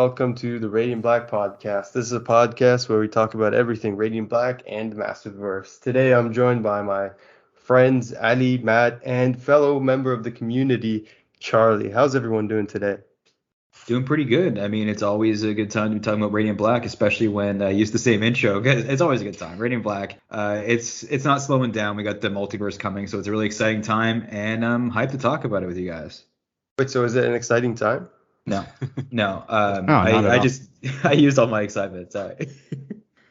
welcome to the Radiant Black podcast. This is a podcast where we talk about everything Radiant Black and Masterverse. Today I'm joined by my friends Ali, Matt, and fellow member of the community, Charlie. How's everyone doing today? Doing pretty good. I mean, it's always a good time to be talking about Radiant Black, especially when I use the same intro. It's always a good time. Radiant Black. It's not slowing down. We got the multiverse coming, so it's a really exciting time, and I'm hyped to talk about it with you guys. Wait, so is it an exciting time? No. I used all my excitement. Sorry.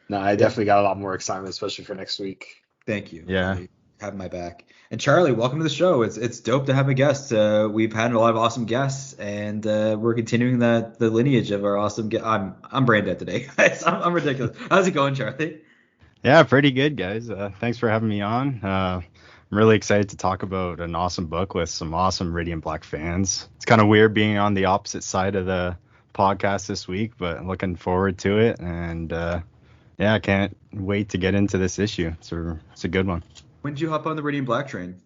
No, I definitely got a lot more excitement, especially for next week. Thank you. Yeah. Having my back. And Charlie, welcome to the show. It's dope to have a guest. We've had a lot of awesome guests, and we're continuing the lineage of our awesome guests. I'm brain dead today. I'm ridiculous. How's it going, Charlie? Yeah, pretty good, guys. Thanks for having me on. I'm really excited to talk about an awesome book with some awesome Radiant Black fans. It's kind of weird being on the opposite side of the podcast this week, but looking forward to it. And I can't wait to get into this issue. It's a good one. When did you hop on the Radiant Black train?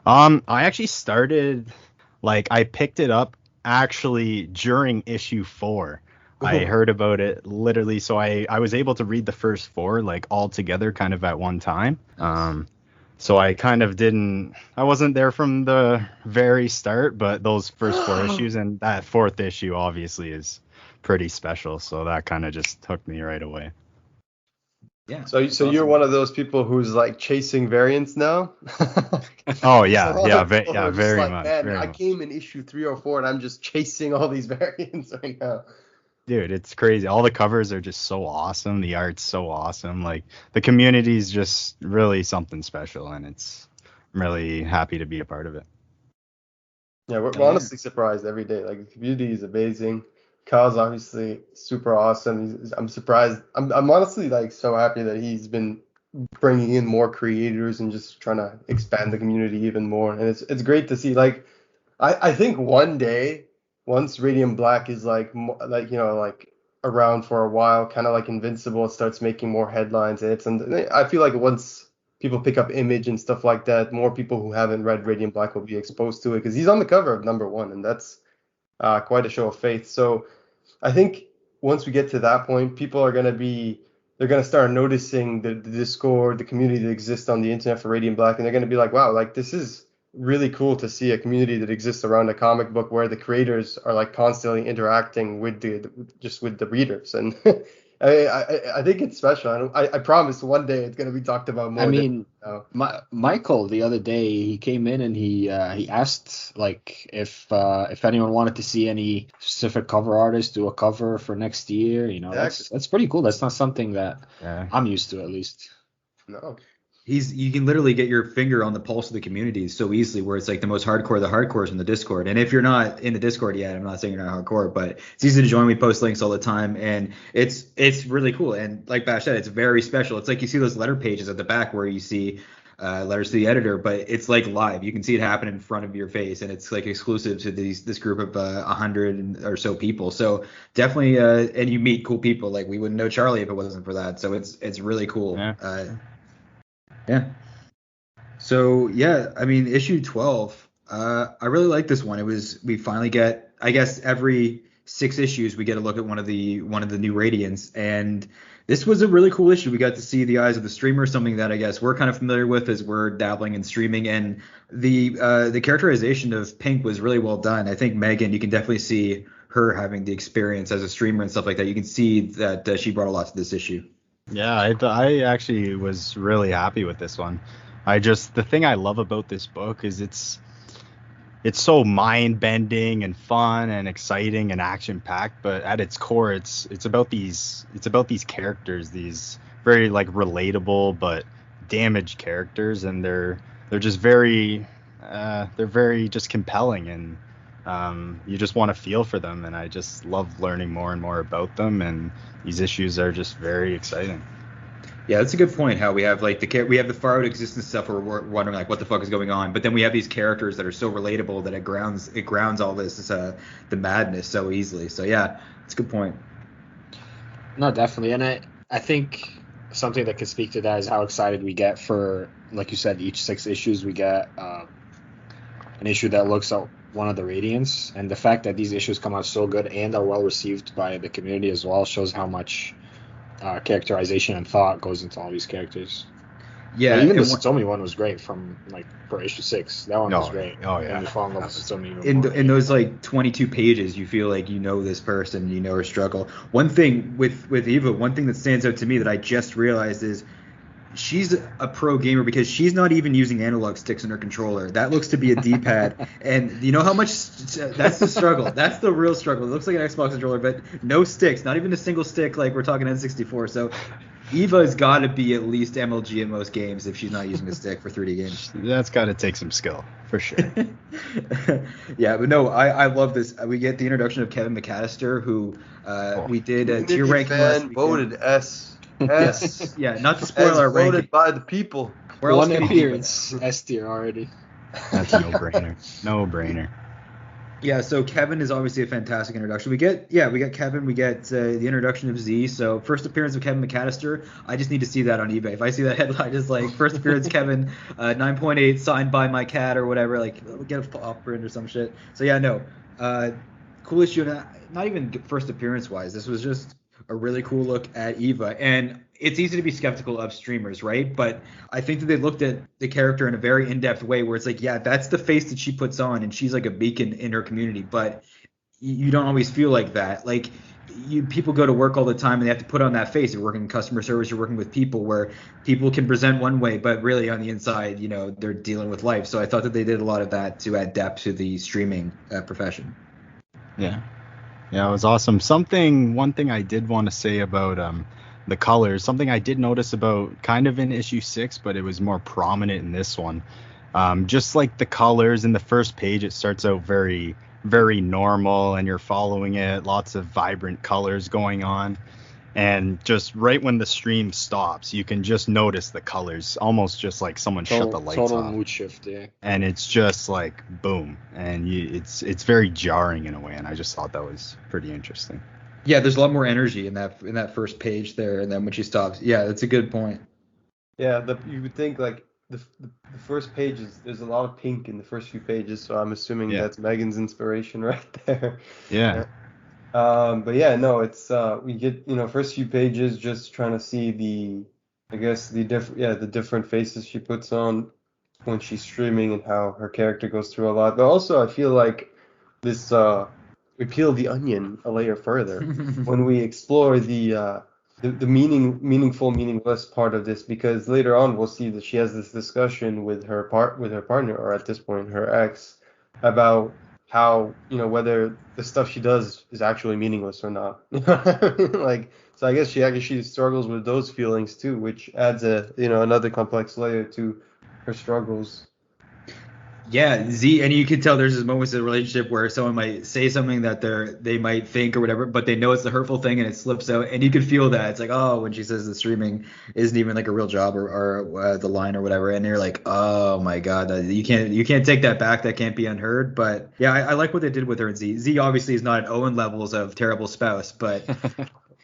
I actually started, I picked it up actually during issue 4. I heard about it literally, so I was able to read the first 4 all together kind of at one time. So I kind of I wasn't there from the very start, but those first 4 issues and that 4th issue obviously is pretty special. So that kind of just hooked me right away. Yeah. So awesome. You're one of those people who's chasing variants now? Oh yeah, very much. Man, I came in issue 3 or 4 and I'm just chasing all these variants right now. Dude, it's crazy. All the covers are just so awesome. The art's so awesome. The community is just really something special, and I'm really happy to be a part of it. Yeah, we're honestly surprised every day. The community is amazing. Kyle's obviously super awesome. I'm surprised. I'm honestly so happy that he's been bringing in more creators and just trying to expand the community even more. And it's great to see. I think one day, once Radiant Black is around for a while, kind of like Invincible, it starts making more headlines. And I feel like once people pick up Image and stuff like that, more people who haven't read Radiant Black will be exposed to it, because he's on the cover of #1, and that's quite a show of faith. So I think once we get to that point, people are they're going to start noticing the Discord, the community that exists on the internet for Radiant Black, and they're going to be like, wow, this is really cool to see a community that exists around a comic book where the creators are constantly interacting with the readers. And I think it's special. I promise one day it's going to be talked about more. I mean, Michael the other day, he came in and he asked if anyone wanted to see any specific cover artists do a cover for next year. That's pretty cool. That's not something that I'm used to, at least. No. You can literally get your finger on the pulse of the community so easily, where it's the most hardcore of the hardcores in the Discord. And if you're not in the Discord yet, I'm not saying you're not hardcore, but it's easy to join. We post links all the time, and it's really cool. And like Bash said, it's very special. It's you see those letter pages at the back where you see letters to the editor, but it's live. You can see it happen in front of your face, and it's exclusive to this group of 100 or so people. So definitely, and you meet cool people. We wouldn't know Charlie if it wasn't for that. So it's really cool. Yeah. Yeah. So I mean, issue 12. I really like this one. We finally get, I guess, every 6 issues we get a look at one of the new Radiants, and this was a really cool issue. We got to see the eyes of the streamer, something that I guess we're kind of familiar with as we're dabbling in streaming, and the characterization of Pink was really well done. I think Megan, you can definitely see her having the experience as a streamer and stuff like that. You can see that she brought a lot to this issue. Yeah, I actually was really happy with this one. The thing I love about this book is it's so mind-bending and fun and exciting and action-packed, but at its core, it's about these characters, these very relatable but damaged characters, and they're just very just compelling, and you just want to feel for them, and I just love learning more and more about them, and these issues are just very exciting. Yeah, that's a good point. How we have we have the far out existence stuff where we're wondering what the fuck is going on, but then we have these characters that are so relatable that it grounds all this the madness so easily. So yeah, it's a good point. No, definitely, and I think something that could speak to that is how excited we get for, like you said, each 6 issues we get an issue that looks one of the Radiants, and the fact that these issues come out so good and are well received by the community as well shows how much characterization and thought goes into all these characters. Yeah, even the and Tsutomi one was great from like for issue 6. That one was great. Oh yeah. And we fall in love with Tsutomi even more. in those like 22 pages, you feel like you know this person, you know her struggle. One thing with Eva, one thing that stands out to me that I just realized is she's a pro gamer because she's not even using analog sticks in her controller. That looks to be a D-pad, and you know how much that's the struggle. That's the real struggle. It looks like an Xbox controller, but no sticks, not even a single stick like we're talking N64. So Eva's got to be at least MLG in most games if she's not using a stick for 3D games. That's got to take some skill, for sure. Yeah, but no, I love this. We get the introduction of Kevin McAllister, who we did a tier ranking last weekend. Voted S. S. Yeah, not to spoil our ranking. Voted by the people. Where else One can he be? appearance, S tier already. That's a no-brainer. No-brainer. Yeah, so Kevin is obviously a fantastic introduction. We get Kevin, we get the introduction of Z. So first appearance of Kevin McAllister. I just need to see that on eBay. If I see that headline, just like first appearance Kevin, 9.8 signed by my cat or whatever, like get a pop print or some shit. So yeah, no, cool issue. Not even first appearance wise. This was just a really cool look at Eva, and it's easy to be skeptical of streamers, right? But I think that they looked at the character in a very in-depth way where it's like, yeah, that's the face that she puts on, and she's like a beacon in her community, but you don't always feel like that. Like, people go to work all the time and they have to put on that face. You're working in customer service, you're working with people where people can present one way, but really on the inside, you know, they're dealing with life. So I thought that they did a lot of that to add depth to the streaming profession. Yeah, it was awesome. One thing I did want to say about the colors, something I did notice about kind of in issue 6, but it was more prominent in this one. Just like the colors in the first page, it starts out very, very normal and you're following it, lots of vibrant colors going on. And just right when the stream stops, you can just notice the colors, almost just like someone shut the lights off. Total mood shift, yeah. And it's just like boom, and it's very jarring in a way, and I just thought that was pretty interesting. Yeah, there's a lot more energy in that first page there, and then when she stops, yeah, that's a good point. Yeah, you would think like the first pages, there's a lot of pink in the first few pages, so I'm assuming that's Megan's inspiration right there. Yeah. But yeah, no, it's we get, first few pages just trying to see the different faces she puts on when she's streaming and how her character goes through a lot. But also I feel like this we peel the onion a layer further when we explore the meaningful, meaningless part of this, because later on we'll see that she has this discussion with her partner, or at this point her ex, about how, whether the stuff she does is actually meaningless or not. So I guess she struggles with those feelings too, which adds another complex layer to her struggles. Yeah, Z, and you can tell there's this moments in the relationship where someone might say something that they might think or whatever, but they know it's the hurtful thing and it slips out, and you can feel that. It's like, oh, when she says the streaming isn't even like a real job or the line or whatever, and you're like, oh my god, you can't take that back. That can't be unheard. But yeah, I like what they did with her and Z. Z obviously is not at Owen levels of terrible spouse, but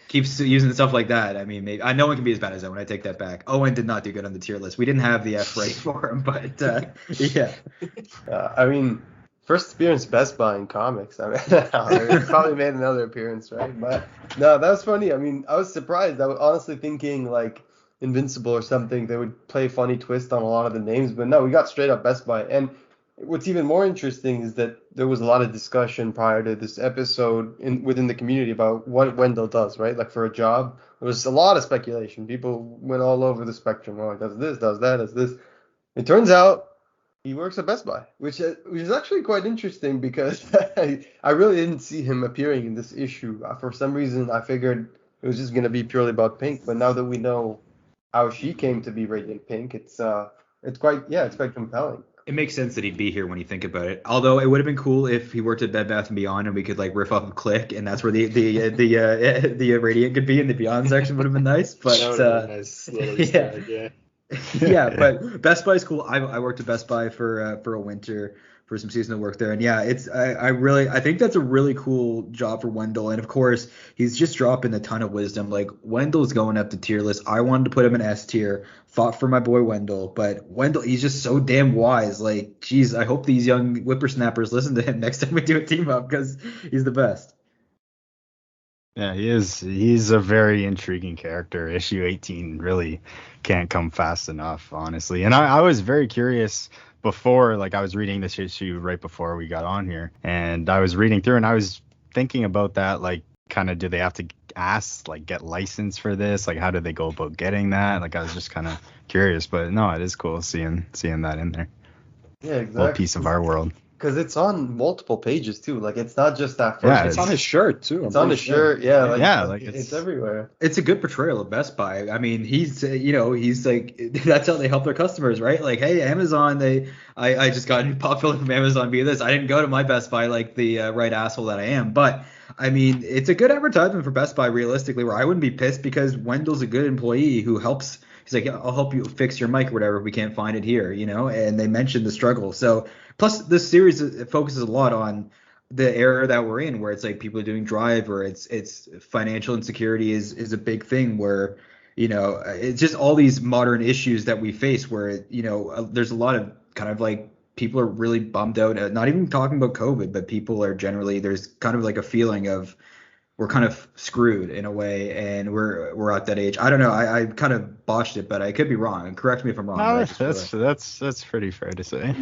keeps using stuff like that. I mean, maybe no one can be as bad as Owen. I take that back. Owen did not do good on the tier list. We didn't have the F right for him, but yeah. I mean, first appearance Best Buy in comics. I mean, they probably made another appearance, right? But no, that was funny. I mean, I was surprised. I was honestly thinking like Invincible or something, they would play a funny twist on a lot of the names, but no, we got straight up Best Buy. And what's even more interesting is that there was a lot of discussion prior to this episode within the community about what Wendell does, right? Like for a job, there was a lot of speculation. People went all over the spectrum. Oh, he does this, does that, does this. It turns out he works at Best Buy, which is actually quite interesting because I really didn't see him appearing in this issue. For some reason, I figured it was just going to be purely about Pink. But now that we know how she came to be Radiant Pink, it's quite compelling. It makes sense that he'd be here when you think about it. Although it would have been cool if he worked at Bed Bath & Beyond and we could like riff off of Click, and that's where the Radiant could be in the Beyond section. Would have been nice. But yeah, but Best Buy is cool. I worked at Best Buy for a winter for some seasonal work there. And yeah, I think that's a really cool job for Wendell. And of course, he's just dropping a ton of wisdom. Like Wendell's going up the tier list. I wanted to put him in S tier. Fought for my boy Wendell, but Wendell, he's just so damn wise. Like, geez, I hope these young whippersnappers listen to him next time we do a team up because he's the best. Yeah, he is. He's a very intriguing character. Issue 18 really can't come fast enough, honestly. And I was very curious before, like I was reading this issue right before we got on here, and I was reading through and I was thinking about that, like kind of do they have to ask, like get licensed for this? Like how do they go about getting that? Like I was just kind of curious, but no, it is cool seeing that in there. Yeah, exactly. A little piece of our world. Because it's on multiple pages too. Like it's not just that first. Yeah, it's on his shirt too. It's on his shirt. Yeah, like it's everywhere. It's a good portrayal of Best Buy. I mean, he's like that's how they help their customers, right? Like, hey, Amazon, I just got pop filling from Amazon via this. I didn't go to my Best Buy like the right asshole that I am, but I mean, it's a good advertisement for Best Buy realistically. Where I wouldn't be pissed because Wendell's a good employee who helps. He's like, yeah, I'll help you fix your mic or whatever if we can't find it here, and they mentioned the struggle. So plus this series focuses a lot on the era that we're in where it's like people are doing Drive or it's financial insecurity is a big thing where, it's just all these modern issues that we face where, there's a lot of kind of like people are really bummed out, not even talking about COVID, but people are generally, there's kind of like a feeling of, we're kind of screwed in a way, and we're at that age. I don't know. I kind of botched it, but I could be wrong. Correct me if I'm wrong. No, that's pretty fair to say.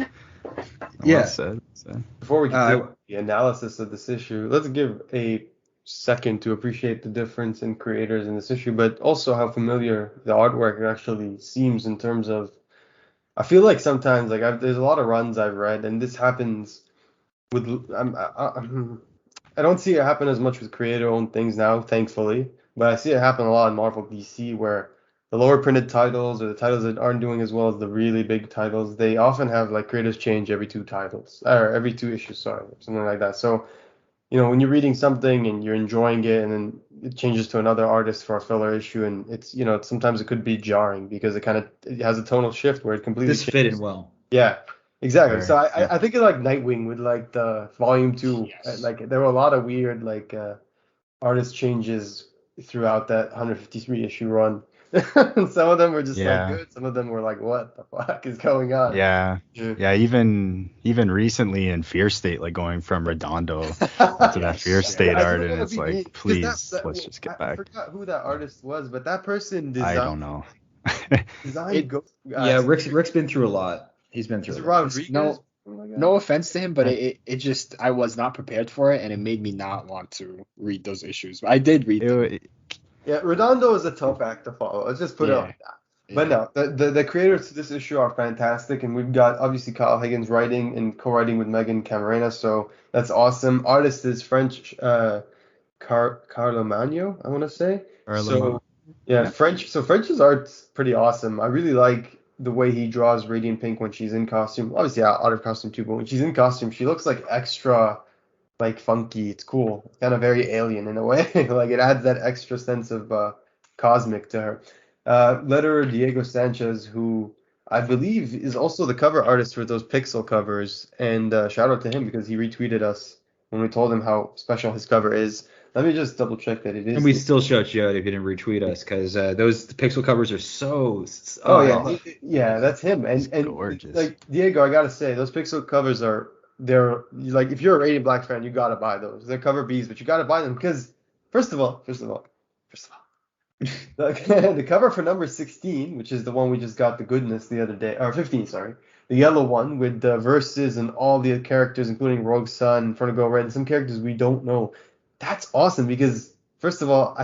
Yeah. Well said, so. Before we get to the analysis of this issue, let's give a second to appreciate the difference in creators in this issue, but also how familiar the artwork actually seems in terms of. I feel like sometimes there's a lot of runs I've read, and this happens with. I don't see it happen as much with creator-owned things now, thankfully, but I see it happen a lot in Marvel DC where the lower printed titles or the titles that aren't doing as well as the really big titles, they often have like creators change every two issues, something like that. So, when you're reading something and you're enjoying it and then it changes to another artist for a filler issue, and it's, sometimes it could be jarring because it has a tonal shift where it completely this fit in well. Yeah. Exactly. Sure. So I think of like Nightwing with like the volume 2, Yes. like there were a lot of weird artist changes throughout that 153 issue run. Some of them were just like good. Some of them were like, what the fuck is going on? Yeah. Even recently in Fear State, like going from Redondo to that Fear State art, and it's like, please, let's just get back. I forgot who that artist was, but that person I designed. don't know. Yeah, Rick's been through a lot. He's been through a lot. Rodriguez? No offense to him, but it just I was not prepared for it, and it made me not want to read those issues. I did read them. Yeah, Redondo is a tough act to follow. Let's just put it like that. But no, the creators to this issue are fantastic, and we've got obviously Kyle Higgins writing and co-writing with Megan Camarena, so that's awesome. Artist is French, Carlo Magno, I want to say. French. So French's art's pretty awesome. I really like the way he draws Radiant Pink when she's in costume. Obviously out of costume too, but when she's in costume, she looks like extra, like funky. It's cool. It's kind of very alien in a way. Like it adds that extra sense of cosmic to her. Letterer Diego Sanchez, who I believe is also the cover artist for those Pixel covers, and shout out to him because he retweeted us when we told him how special his cover is. Let me just double check that it is. And we still shout you out if you didn't retweet us because the Pixel covers are so. Yeah, that's him. And gorgeous. Like Diego, I gotta say, those Pixel covers they're like, if you're a Radiant Black fan, you gotta buy those. They're cover Bs, but you gotta buy them because first of all, the cover for number 16, which is the one we just got the goodness the other day, or 15, sorry. The yellow one with the verses and all the characters, including Rogue Sun, Fernigo Red, and some characters we don't know. That's awesome because first of all,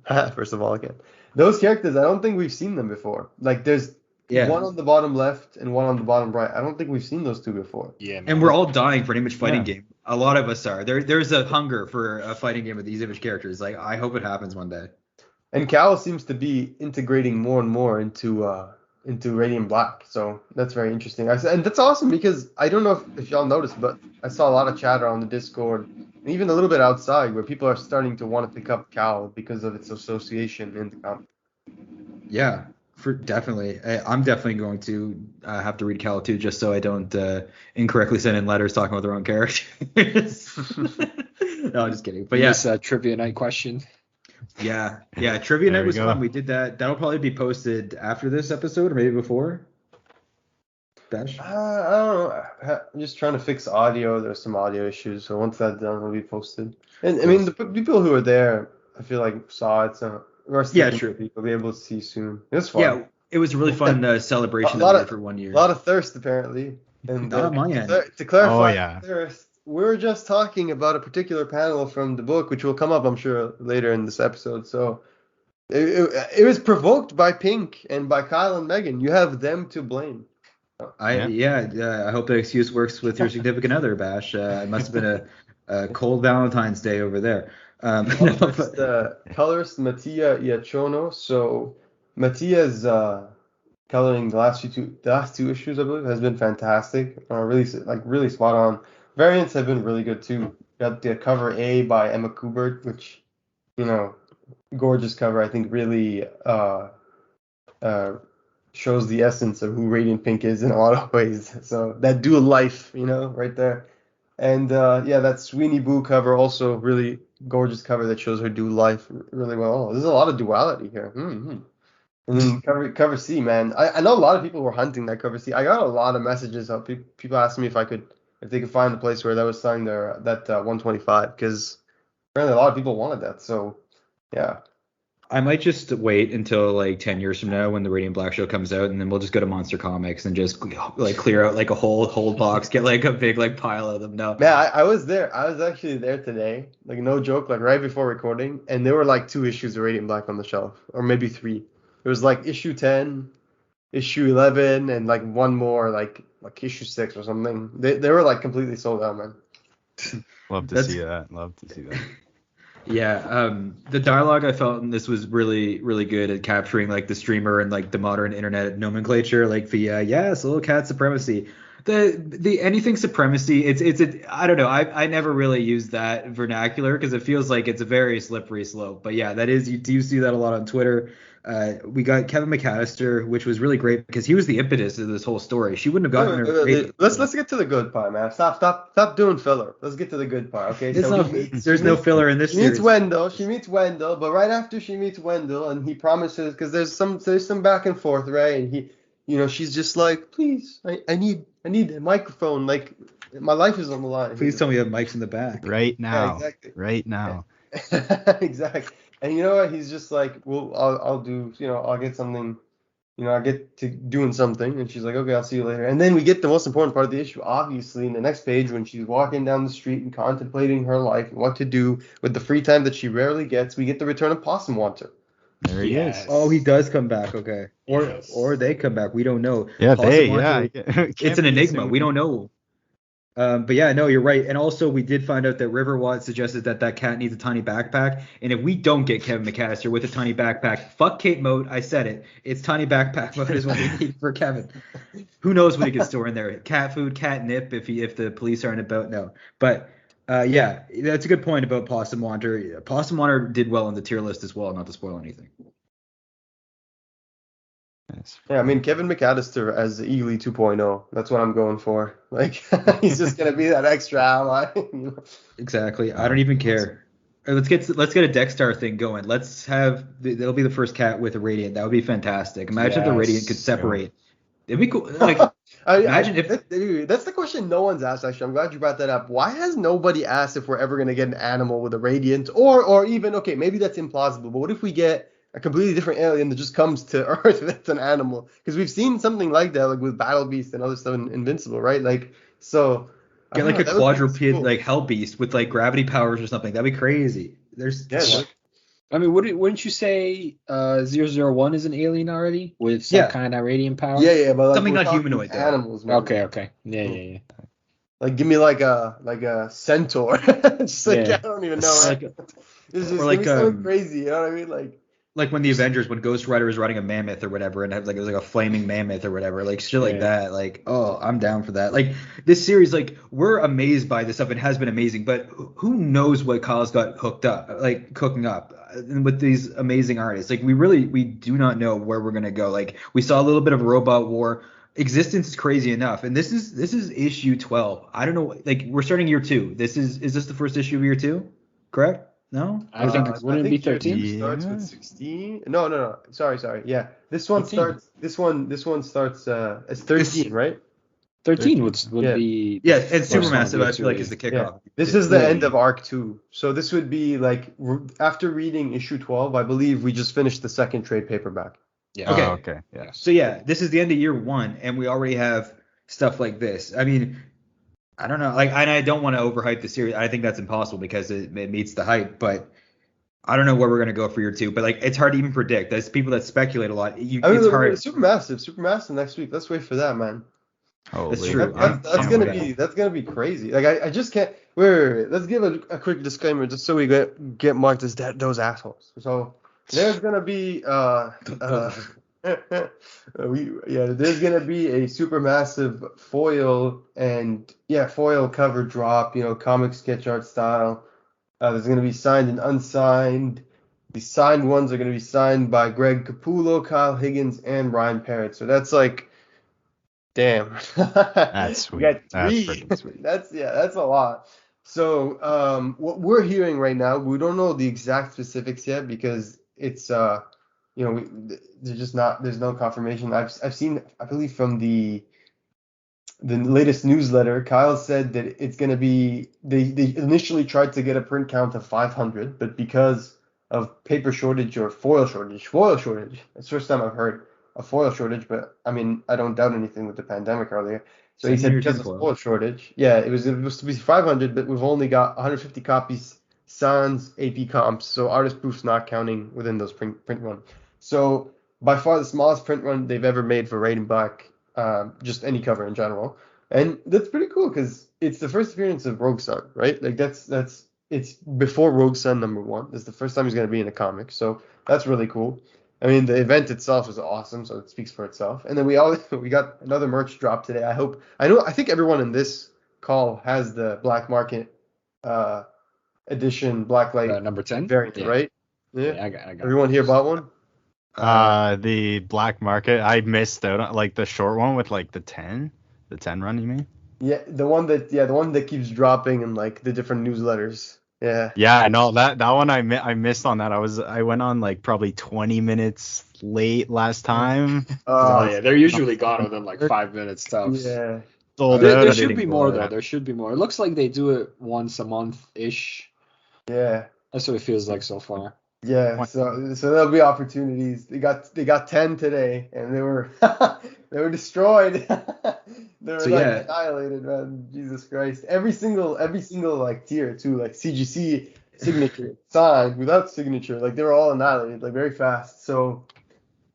again, those characters, I don't think we've seen them before. Like there's one on the bottom left and one on the bottom right. I don't think we've seen those two before. Yeah, man. And we're all dying for an Image fighting game. A lot of us are. There's a hunger for a fighting game with these Image characters. Like I hope it happens one day. And Cal seems to be integrating more and more into Radiant Black, so that's very interesting. And that's awesome because I don't know if y'all noticed, but I saw a lot of chatter on the Discord and even a little bit outside where people are starting to want to pick up Cal because of its association in the comic. Yeah, For definitely, I'm definitely going to have to read Cal too, just so I don't incorrectly send in letters talking about their own characters. No, I'm just kidding. But yeah, This trivia night question. yeah. Trivia There night we was go. fun. We did that. That'll probably be posted after this episode or maybe before. Bash. I don't know. I'm just trying to fix audio. There's some audio issues, so once that's done, it'll be posted. And I mean, the people who were there, I feel like saw it. So the rest Yeah, of the true. people will be able to see soon. It was fun. Yeah, it was a really fun celebration A that lot we of- did for 1 year. A lot of thirst, apparently. And Not on my end. to clarify Oh, yeah. thirst, we were just talking about a particular panel from the book, which will come up, I'm sure, later in this episode. So it was provoked by Pink and by Kyle and Megan. You have them to blame. I hope that excuse works with your significant other, Bash. It must have been a cold Valentine's Day over there. It's the colorist Mattia Iachono. So Mattia's coloring the last two issues, I believe, has been fantastic. Really spot on. Variants have been really good too. Got the cover A by Emma Kubert, which, gorgeous cover. I think really shows the essence of who Radiant Pink is in a lot of ways. So that dual life, right there. And that Sweeney Boo cover, also really gorgeous cover that shows her dual life really well. There's a lot of duality here. And then cover C, man. I know a lot of people were hunting that cover C. I got a lot of messages of people asking me if they could find the place where that was signed there, that 125, because apparently a lot of people wanted that. So yeah. I might just wait until like 10 years from now when the Radiant Black show comes out, and then we'll just go to Monster Comics and just like clear out like a whole box, get like a big like pile of them. No, Man, I was there. I was actually there today. Like, no joke, like right before recording, and there were like 2 issues of Radiant Black on the shelf, or maybe 3. It was like issue 10, issue 11, and like one more like issue 6 or something. They were like completely sold out, man. Love to see that. Yeah, the dialogue I felt in this was really, really good at capturing like the streamer and like the modern internet nomenclature, like the yes, little cat supremacy, the anything supremacy. It's I don't know. I never really used that vernacular because it feels like it's a very slippery slope. But yeah, that is, you do see that a lot on Twitter. We got Kevin McAllister, which was really great because he was the impetus of this whole story. She wouldn't have gotten her. Let's get to the good part, man. Stop doing filler. Let's get to the good part, okay? There's no filler in this series. She meets Wendell, but right after she meets Wendell, and he promises, because there's some back and forth, right? And he, she's just like, please, I need a microphone, like my life is on the line. Please tell me you have mics in the back. Right now. Yeah, exactly. Right now. Exactly. And you know what? He's just like, well, I'll do, I'll get something, I'll get to doing something. And she's like, okay, I'll see you later. And then we get the most important part of the issue, obviously, in the next page, when she's walking down the street and contemplating her life and what to do with the free time that she rarely gets. We get the return of Possum Wanter. There he is. Oh, he does come back. Okay. Or they come back. We don't know. Yeah, Possum it's an enigma. We don't know. But yeah, no, you're right. And also, we did find out that Riverwatt suggested that cat needs a tiny backpack. And if we don't get Kevin McAllister with a tiny backpack, fuck Kate Moat. I said it. It's tiny backpack mode is what we need for Kevin. Who knows what he could store in there? Cat food, catnip. If the police aren't about, no. But yeah, that's a good point about Possum Wanter. Possum Wanter did well on the tier list as well. Not to spoil anything. Yeah, I mean, Kevin McAllister as Eagly 2.0. That's what I'm going for. Like, he's just gonna be that extra ally. Exactly. I don't even care. Let's get a Dexter thing going. Let's have that'll be the first cat with a Radiant. That would be fantastic. Imagine if the Radiant could separate. It'd be cool. Like, imagine if dude, that's the question no one's asked. Actually, I'm glad you brought that up. Why has nobody asked if we're ever gonna get an animal with a Radiant, or even, okay, maybe that's implausible, but what if we get a completely different alien that just comes to Earth that's an animal? Because we've seen something like that, like with Battle Beast and other stuff in Invincible, right? Like, so get like a quadruped like Hell Beast with like gravity powers or something. That'd be crazy. I mean, wouldn't you say 001 is an alien already with some kind of radiant power? Yeah, but like, something not humanoid. Animals. Man. Okay. Yeah. Like, give me like a centaur. Just like, I don't even know. Right? It's just like something crazy. You know what I mean? Like like when the Avengers, when Ghost Rider was riding a mammoth or whatever, and it was like a flaming mammoth or whatever, like shit like that. Like, oh, I'm down for that. Like this series, like we're amazed by this stuff. It has been amazing, but who knows what Kyle's got cooking up with these amazing artists. Like we do not know where we're gonna go. Like we saw a little bit of Robot War. Existence is crazy enough, and this is issue 12. I don't know. Like we're starting year 2. Is this the first issue of year 2? Correct? No? I think wouldn't it be 13? It starts with 16. No. Sorry. Yeah, this one 13. starts. This one starts as 13, right? 13 would be. Yeah, and Supermassive. I feel like is the kickoff. Yeah. This is the end of arc 2. So this would be like after reading issue 12. I believe we just finished the second trade paperback. Yeah. Okay. Okay. Yeah. So yeah, this is the end of year 1, and we already have stuff like this. I mean, I don't know. Like, and I don't want to overhype the series. I think that's impossible because it meets the hype. But I don't know where we're gonna go for year 2. But like, it's hard to even predict. There's people that speculate a lot. It's hard. Supermassive next week. Let's wait for that, man. Oh, that's true. That's gonna be crazy. Like I just can't. Wait. Let's give a quick disclaimer just so we get marked as those assholes. So there's gonna be there's gonna be a Supermassive foil cover drop, comic sketch art style. There's gonna be signed and unsigned. The signed ones are gonna be signed by Greg Capullo, Kyle Higgins, and Ryan Parrott. So that's like, damn. That's sweet. We got 3. That's pretty sweet. That's a lot. So what we're hearing right now, we don't know the exact specifics yet because it's there's no confirmation. I've seen, I believe from the latest newsletter, Kyle said that it's going to be, they initially tried to get a print count of 500, but because of paper shortage or foil shortage, it's the first time I've heard a foil shortage, but I mean, I don't doubt anything with the pandemic earlier. So he said because of foil shortage, it was supposed to be 500, but we've only got 150 copies, sans AP comps, so artist proof's not counting within those print run. So by far the smallest print run they've ever made for Radiant Black, just any cover in general, and that's pretty cool because it's the first appearance of Rogue Sun, right? Like it's before Rogue Sun #1. It's the first time he's going to be in a comic, so that's really cool. I mean, the event itself is awesome, so it speaks for itself. And then we got another merch drop today. I think everyone in this call has the Black Market edition Blacklight number 10 variant, right? Yeah, I got everyone here bought one? The Black Market, I missed out on like the short one with like the 10 run, you mean? Yeah, the one that keeps dropping in like the different newsletters. Yeah. Yeah, I know that one I missed on that. I went on like probably 20 minutes late last time. Yeah, they're usually gone within like 5 minutes tops. Yeah. There should be more though. There should be more. It looks like they do it once a month ish. Yeah. That's what it feels like so far. Yeah, so there'll be opportunities. They got 10 today, and they were destroyed. They were annihilated, man. Jesus Christ! Every single like tier too, like CGC signature, signed, without signature, like they were all annihilated, like very fast. So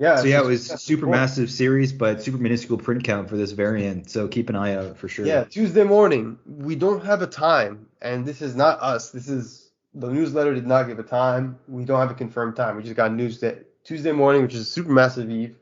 yeah. So it was Supermassive series, but super minuscule print count for this variant. So keep an eye out for sure. Yeah, Tuesday morning. We don't have a time, and this is not us. This is. The newsletter did not give a time. We don't have a confirmed time. We just got news that Tuesday morning, which is Supermassive Eve.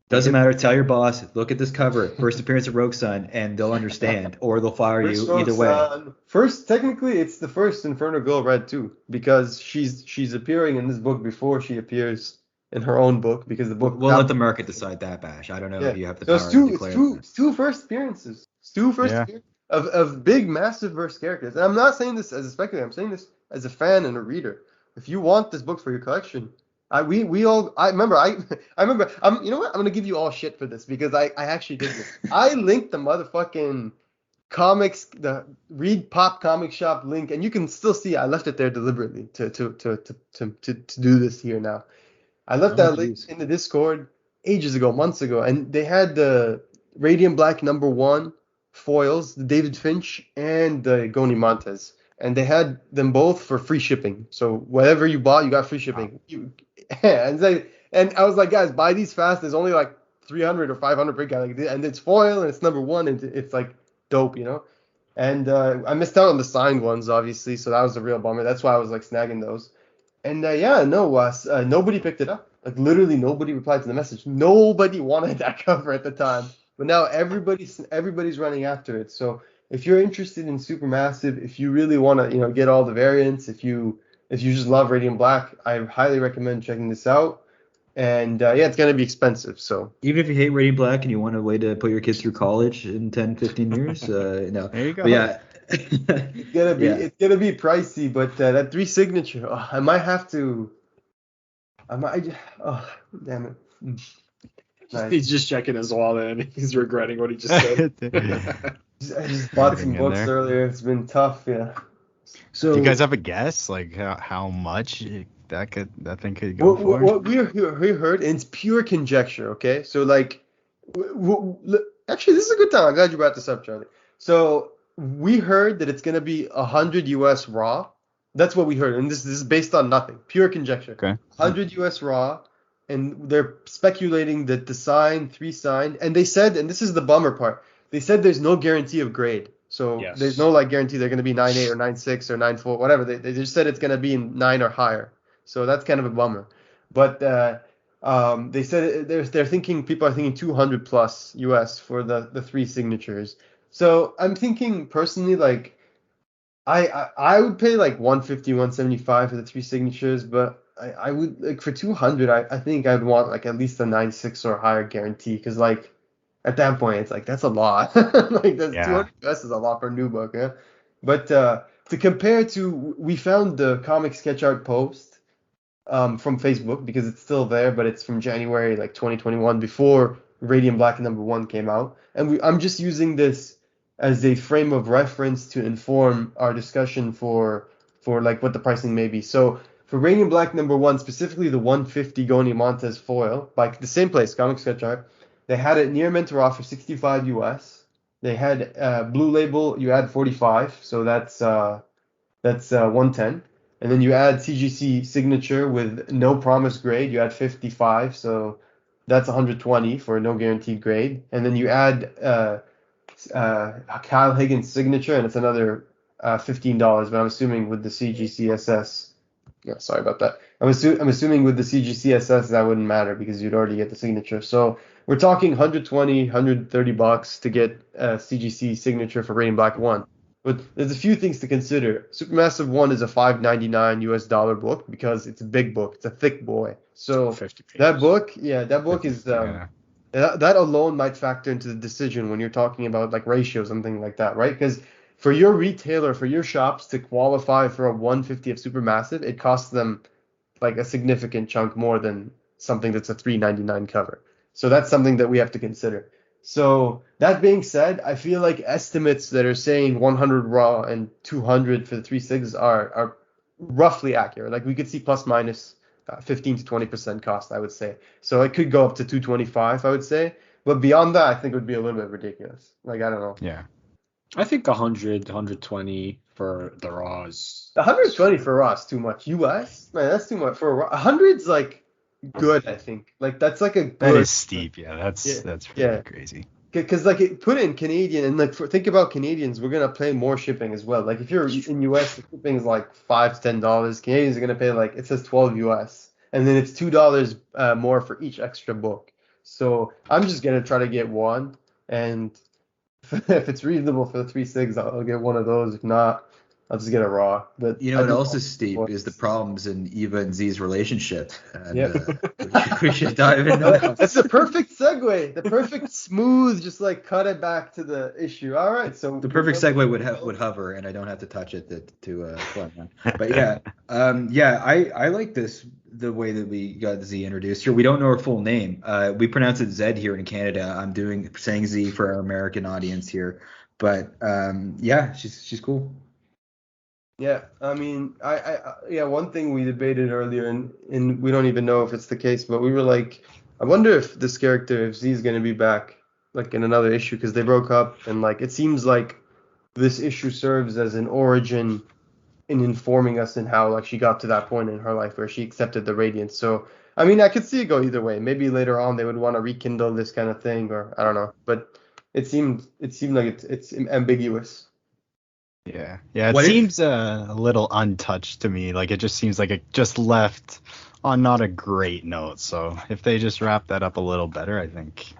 Doesn't matter. Tell your boss, look at this cover. First appearance of Rogue Sun, and they'll understand, or they'll fire you either way. First, technically, it's the first Inferno Girl read too, because she's appearing in this book before she appears in her own book, because the book. We'll let the market decide that, Bash. I don't know if you have the power to declare. It's two first appearances. It's two first appearances of big, massive verse characters. And I'm not saying this as a speculator. I'm saying this as a fan and a reader. If you want this book for your collection, I remember, you know what? I'm gonna give you all shit for this because I actually did this. I linked the motherfucking comics, the Read Pop Comic Shop link, and you can still see I left it there deliberately to do this here now. I left that link in the Discord ages ago, months ago, and they had the Radiant Black #1 foils, the David Finch and the Goni Montes. And they had them both for free shipping. So whatever you bought, you got free shipping. And I was like, guys, buy these fast. There's only like 300 or 500 print count. And it's foil and it's #1 and it's like dope, you know. And I missed out on the signed ones, obviously. So that was a real bummer. That's why I was like snagging those. And nobody picked it up. Like literally nobody replied to the message. Nobody wanted that cover at the time. But now everybody's running after it. So if you're interested in Supermassive, if you really want to, get all the variants, if you just love Radiant Black, I highly recommend checking this out. And yeah, it's gonna be expensive. So even if you hate Radiant Black and you want a way to put your kids through college in 10, 15 years, no. There you go. But yeah. it's gonna be pricey, but that 3 signature, I might have to. Oh, damn it. Nice. He's just checking his wallet and he's regretting what he just said. I just bought some books earlier. It's been tough, yeah. So, do you guys have a guess, like how much that thing could go for? What we heard, and it's pure conjecture, okay? So, like, actually, this is a good time. I'm glad you brought this up, Charlie. So, we heard that it's going to be 100 US raw. That's what we heard, and this is based on nothing. Pure conjecture. Okay. 100 US raw, and they're speculating that the 3 signed, and they said, and this is the bummer part, they said there's no guarantee of grade. So there's no like guarantee they're going to be 9.8 or 9.6 or 9.4, whatever. They just said it's going to be in 9 or higher. So that's kind of a bummer. But they said they're thinking, people are thinking 200 plus US for the 3 signatures. So I'm thinking personally, like I would pay like 150, 175 for the 3 signatures, but I would like for 200. I think I'd want like at least a 9.6 or higher guarantee, because like at that point it's like that's a lot. Like that's 200 US is a lot for a new book, yeah. But to compare to, we found the comic sketch art post from Facebook, because it's still there, but it's from January like 2021, before Radiant Black #1 came out, and I'm just using this as a frame of reference to inform our discussion for like what the pricing may be. So for Radiant Black #1, specifically the 150 Goni Montes foil by the same place, Comic Sketch Art, they had it near mint raw for 65 US. They had blue label, you add 45, so that's 110. And then you add CGC signature with no promise grade, you add 55, so that's 120 for no guaranteed grade. And then you add Kyle Higgins signature, and it's another $15, but I'm assuming with the CGCSS. Yeah, sorry about that. I'm assuming with the CGCSS that wouldn't matter, because you'd already get the signature. So we're talking 120, $130 to get a CGC signature for Radiant Black 1. But there's a few things to consider. Supermassive 1 is a $5.99 US dollar book, because it's a big book. It's a thick boy. So that book is that alone might factor into the decision when you're talking about like ratios, something like that, right? Because for your retailer, for your shops to qualify for a 150 of Supermassive, it costs them like a significant chunk more than something that's a $3.99 cover. So that's something that we have to consider. So that being said, I feel like estimates that are saying 100 raw and 200 for the 3 sigs are roughly accurate. Like we could see plus minus 15 to 20% cost, I would say. So it could go up to 225, I would say. But beyond that, I think it would be a little bit ridiculous. Like, I don't know. Yeah. I think 100, 120 for the raws. 120 for raw is too much. US? Man, that's too much. For raw. 100's like good, I think. Like, that's like a good. That is steep, yeah. That's really crazy. Because like put it in Canadian, and like think about Canadians, we're gonna pay more shipping as well. Like if you're in US, the shipping is like $5 to $10. Canadians are gonna pay like, it says 12 US, and then it's $2 more for each extra book. So I'm just gonna try to get one, and if it's reasonable for the 3 sigs, I'll get one of those. If not, I'll just get a raw. But you know what else is steep is the problems in Eva and Z's relationship. And, we should dive into that. That's the perfect segue. The perfect smooth, just like cut it back to the issue. All right, so the perfect segue would hover, and I don't have to touch it to But yeah, I like the way that we got Z introduced here. We don't know her full name. We pronounce it Zed here in Canada. I'm saying Z for our American audience here. But she's cool. Yeah, I mean, one thing we debated earlier, and we don't even know if it's the case, but we were like, I wonder if this character, if Z is going to be back, like in another issue, because they broke up, and like it seems like this issue serves as an origin in informing us in how like she got to that point in her life where she accepted the Radiance. So, I mean, I could see it go either way. Maybe later on they would want to rekindle this kind of thing, or I don't know, but it seemed like it's ambiguous. Yeah. It seems a little untouched to me. Like it just seems like it just left on not a great note. So if they just wrap that up a little better, I think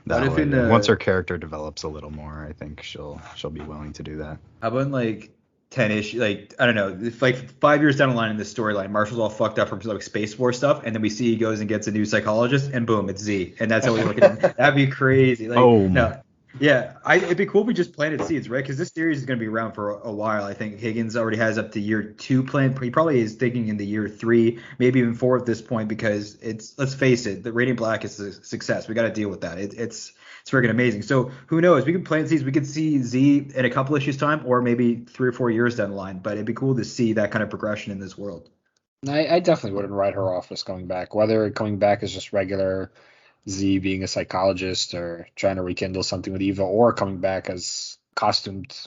that once her character develops a little more, I think she'll be willing to do that. How about like 10-ish, like, I don't know, if like 5 years down the line in this storyline, Marshall's all fucked up from like Space Force stuff, and then we see he goes and gets a new psychologist, and boom, it's Z, and that's how we look at him. That'd be crazy. Like, no. Yeah, it'd be cool if we just planted seeds, right? Because this series is going to be around for a while. I think Higgins already has up to year 2 planned. He probably is thinking in the year 3, maybe even 4 at this point, because let's face it, the Radiant Black is a success. We got to deal with that. It's freaking amazing. So who knows? We could plant seeds. We could see Z in a couple issues time, or maybe 3 or 4 years down the line. But it'd be cool to see that kind of progression in this world. I definitely wouldn't write her off as coming back. Whether coming back as just regular Z being a psychologist or trying to rekindle something with Eva, or coming back as costumed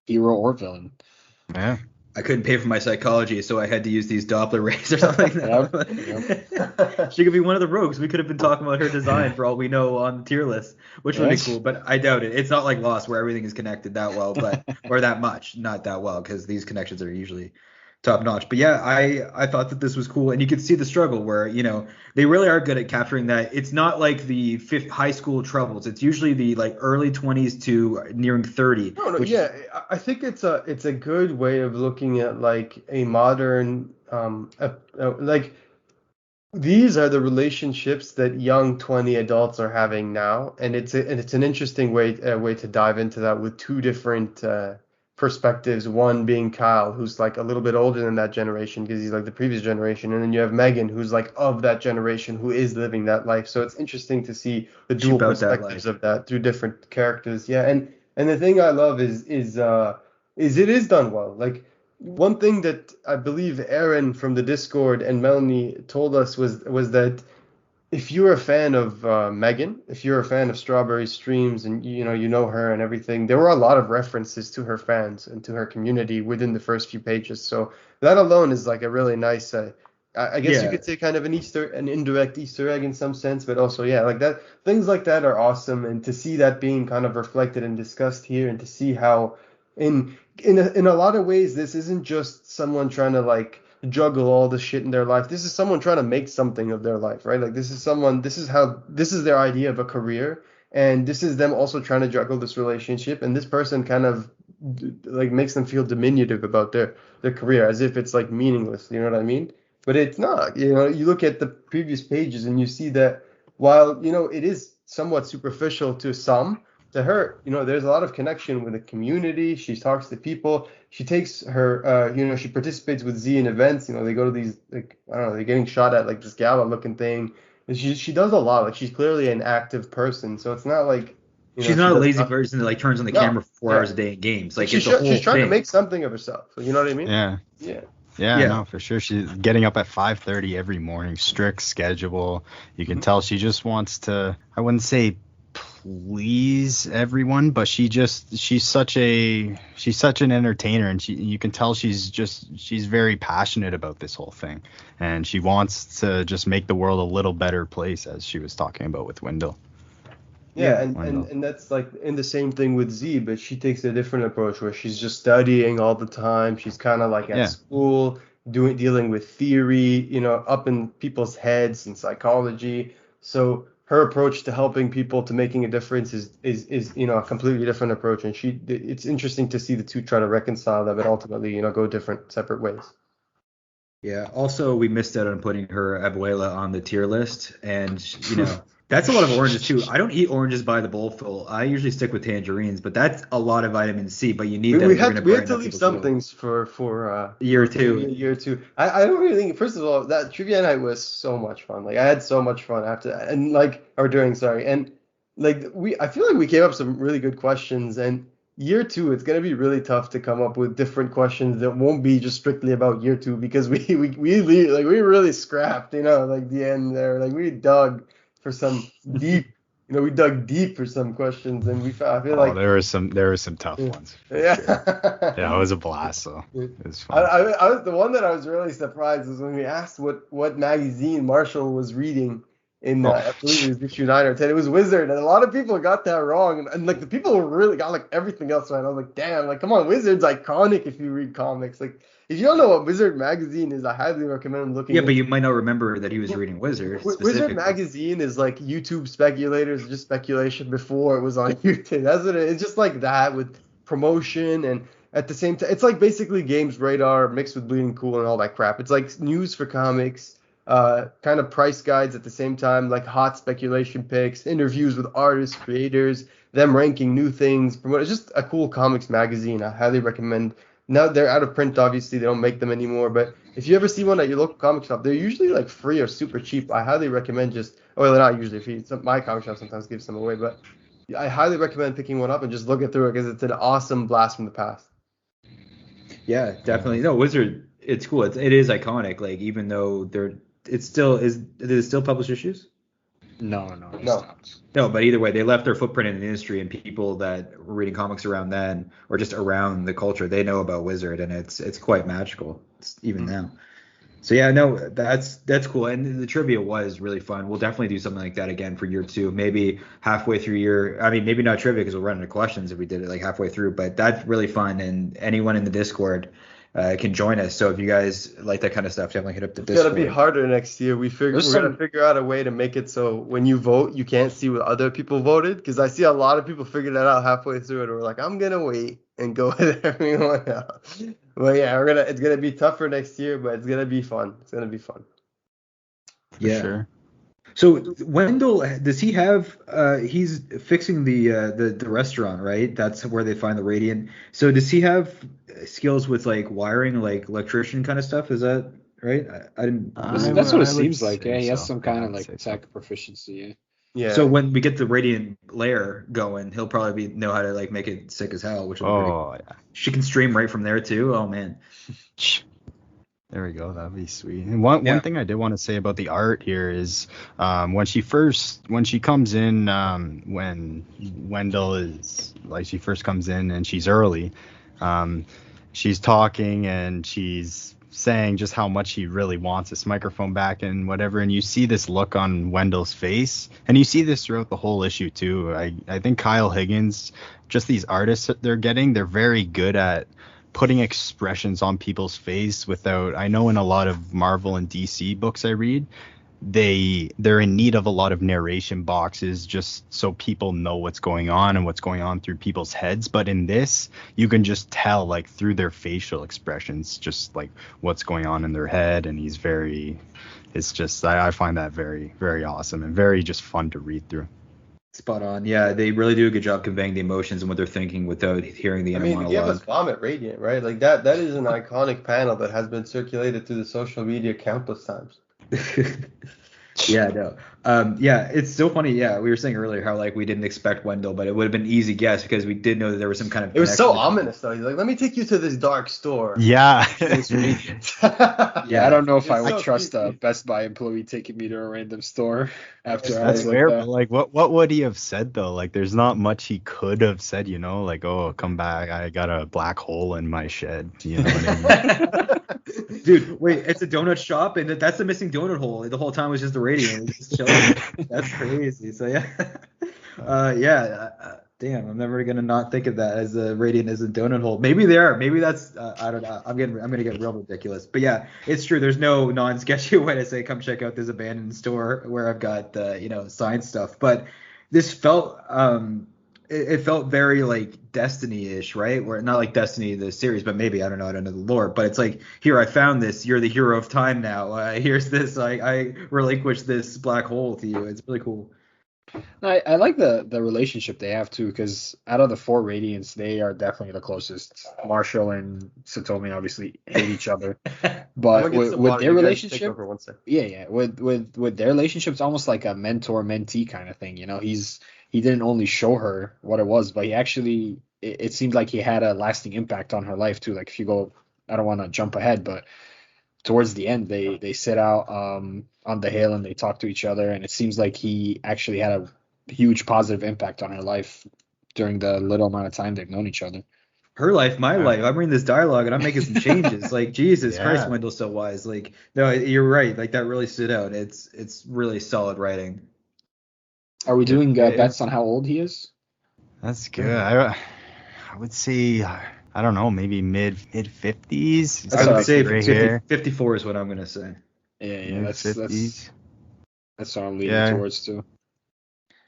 hero or villain. Yeah. I couldn't pay for my psychology, so I had to use these Doppler rays or something. Yep. She could be one of the rogues. We could have been talking about her design for all we know on the tier list, which would be cool, but I doubt it. It's not like Lost where everything is connected that well, but or that much, not that well, because these connections are usually top notch. But yeah, I thought that this was cool, and you could see the struggle where, you know, they really are good at capturing that. It's not like the high school troubles. It's usually the like early 20s to nearing 30. No, yeah, I think it's a good way of looking at like a modern like these are the relationships that young 20 adults are having now, and it's an interesting way to dive into that with 2 different perspectives. One being Kyle, who's like a little bit older than that generation because he's like the previous generation, and then you have Megan, who's like of that generation, who is living that life. So it's interesting to see the dual perspectives of that through different characters. Yeah, and the thing I love is it is done well. Like, one thing that I believe Aaron from the Discord and Melanie told us was that if you're a fan of Megan, if you're a fan of Strawberry Streams, and you know her and everything, there were a lot of references to her fans and to her community within the first few pages. So that alone is like a really nice, I guess you could say kind of an indirect Easter egg in some sense, but also like that. Things like that are awesome, and to see that being kind of reflected and discussed here, and to see how in a lot of ways this isn't just someone trying to like juggle all the shit in their life. This is someone trying to make something of their life, right? Like this is their idea of a career, and this is them also trying to juggle this relationship, and this person kind of like makes them feel diminutive about their career, as if it's like meaningless, you know what I mean? But it's not. You look at the previous pages and you see that while it is somewhat superficial to some, to her, there's a lot of connection with the community. She talks to people. She takes her, she participates with Z in events. They go to these, like, I don't know, they're getting shot at like this gala looking thing. And she does a lot. Like, she's clearly an active person. So it's not like, she's not a lazy person that like turns on the camera for 4 hours a day in games. Like, she's trying to make something of herself. So, you know what I mean? Yeah, no, for sure. She's getting up at 5:30 every morning, strict schedule. You can tell she just wants to, I wouldn't say please everyone, but she's such an entertainer, and you can tell she's very passionate about this whole thing, and she wants to just make the world a little better place, as she was talking about with Wendell. And that's like in the same thing with Z, but she takes a different approach where she's just studying all the time. She's kind of like at school dealing with theory, up in people's heads and psychology. So her approach to helping people, to making a difference is a completely different approach, and it's interesting to see the two try to reconcile that, but ultimately go different separate ways. Yeah. Also, we missed out on putting her abuela on the tier list, and that's a lot of oranges too. I don't eat oranges by the bowlful. I usually stick with tangerines, but that's a lot of vitamin C. But you need that. We had to leave some things for year two. Year two. I don't really think. First of all, that trivia night was so much fun. Like, I had so much fun after that, and I feel like we came up some really good questions. And year two, it's gonna be really tough to come up with different questions that won't be just strictly about year two, because we really scrapped. Like the end there. Like, we dug for some deep, we dug deep for some questions, and I feel like there were some tough ones. Yeah. Sure. Yeah, it was a blast. So it was fun. I was the one that I was really surprised was when we asked what magazine Marshall was reading in I believe it was issue 9 or 10. It was Wizard, and a lot of people got that wrong, and like the people who really got like everything else right. I was like, damn, like, come on, Wizard's iconic if you read comics. Like, If you don't know what Wizard Magazine is, I highly recommend looking. Yeah, but you might not remember that he was reading Wizard. Wizard Magazine is like YouTube speculators, just speculation before it was on YouTube. That's what it's just like that with promotion and at the same time, it's like basically Games Radar mixed with Bleeding Cool and all that crap. It's like news for comics, kind of price guides at the same time, like hot speculation picks, interviews with artists, creators, them ranking new things. It's just a cool comics magazine. I highly recommend. Now they're out of print, obviously. They don't make them anymore. But if you ever see one at your local comic shop, they're usually like free or super cheap. I highly recommend well, they're not usually free. My comic shop sometimes gives them away. But I highly recommend picking one up and just looking through it because it's an awesome blast from the past. Yeah, definitely. No, Wizard, it's cool. It is iconic. Like, even though it still publish issues? No. No, but either way, they left their footprint in the industry, and people that were reading comics around then, or just around the culture, they know about Wizard, and it's quite magical, even now. So yeah, no, that's cool, and the trivia was really fun. We'll definitely do something like that again for year 2, maybe halfway through year. I mean, maybe not trivia because we'll run into questions if we did it like halfway through, but that's really fun, and anyone in the Discord can join us. So if you guys like that kind of stuff, definitely hit up the Discord. It's gonna be harder next year. We're gonna figure out a way to make it so when you vote, you can't see what other people voted. Because I see a lot of people figure that out halfway through it. We're like, I'm gonna wait and go with everyone else. But yeah, it's gonna be tougher next year, but it's gonna be fun. It's gonna be fun. Yeah. Sure. So Wendell, does he have? He's fixing the restaurant, right? That's where they find the radiant. So does he have skills with like wiring, like electrician kind of stuff? Is that right? I didn't. That's what it seems like. Yeah, he has some kind of like tech proficiency. Yeah. Yeah. So when we get the radiant layer going, he'll probably know how to like make it sick as hell, which will be great. Yeah. She can stream right from there too. Oh man. There we go. That'd be sweet. And one thing I did want to say about the art here is when she comes in, when Wendell is like, she first comes in and she's early, she's talking and she's saying just how much he really wants this microphone back and whatever, and you see this look on Wendell's face, and you see this throughout the whole issue too. I think Kyle Higgins, just these artists that they're very good at putting expressions on people's face without, I know in a lot of Marvel and DC books I read, they're in need of a lot of narration boxes just so people know what's going on and what's going on through people's heads. But in this, you can just tell like through their facial expressions, just like what's going on in their head. And it's just, I find that very, very awesome and very just fun to read through. Spot on. Yeah, they really do a good job conveying the emotions and what they're thinking without hearing the inner monologue. They gave us Vomit Radiant, right? Like that is an iconic panel that has been circulated through the social media countless times. Yeah, no. Yeah, it's so funny. Yeah, we were saying earlier how like we didn't expect Wendell, but it would have been an easy guess because we did know that there was some kind of. It was so ominous though. He's like, "Let me take you to this dark store." Yeah. Yeah, I don't know if I would trust a Best Buy employee taking me to a random store after That's fair, but like what would he have said though? Like there's not much he could have said, you know, like, "Oh, come back, I got a black hole in my shed." You know what I mean? Dude, wait, it's a donut shop and that's the missing donut hole. The whole time was just the radiant. Just chilling. That's crazy. So yeah. Damn, I'm never gonna not think of that as a radiant as a donut hole. Maybe they are. Maybe that's I don't know. I'm gonna get real ridiculous. But yeah, it's true. There's no non-sketchy way to say come check out this abandoned store where I've got science stuff. But this felt it felt very like Destiny-ish, right? Where not like Destiny the series, but maybe I don't know the lore. But it's like, here, I found this. You're the hero of time now. Here's this. I relinquish this black hole to you. It's really cool. I like the relationship they have too, because out of the 4 Radiants, they are definitely the closest. Marshall and Satomi obviously hate each other, but with their relationship, with their relationship, it's almost like a mentor-mentee kind of thing. You know, he didn't only show her what it was, but he actually, it seemed like he had a lasting impact on her life too. Like if you go, I don't want to jump ahead, but towards the end, they sit out on the hill and they talk to each other, and it seems like he actually had a huge positive impact on her life during the little amount of time they've known each other. Her life, my life. I'm reading this dialogue and I'm making some changes. Like, Jesus Christ, Wendell's so wise. Like, no, you're right. Like, that really stood out. It's really solid writing. Are we doing bets on how old he is? That's good. I would say I don't know, maybe mid 50s. I would say Gray hair. 54 is what I'm gonna say. Yeah, Mid 50s. that's what I'm leaning Yeah. towards too.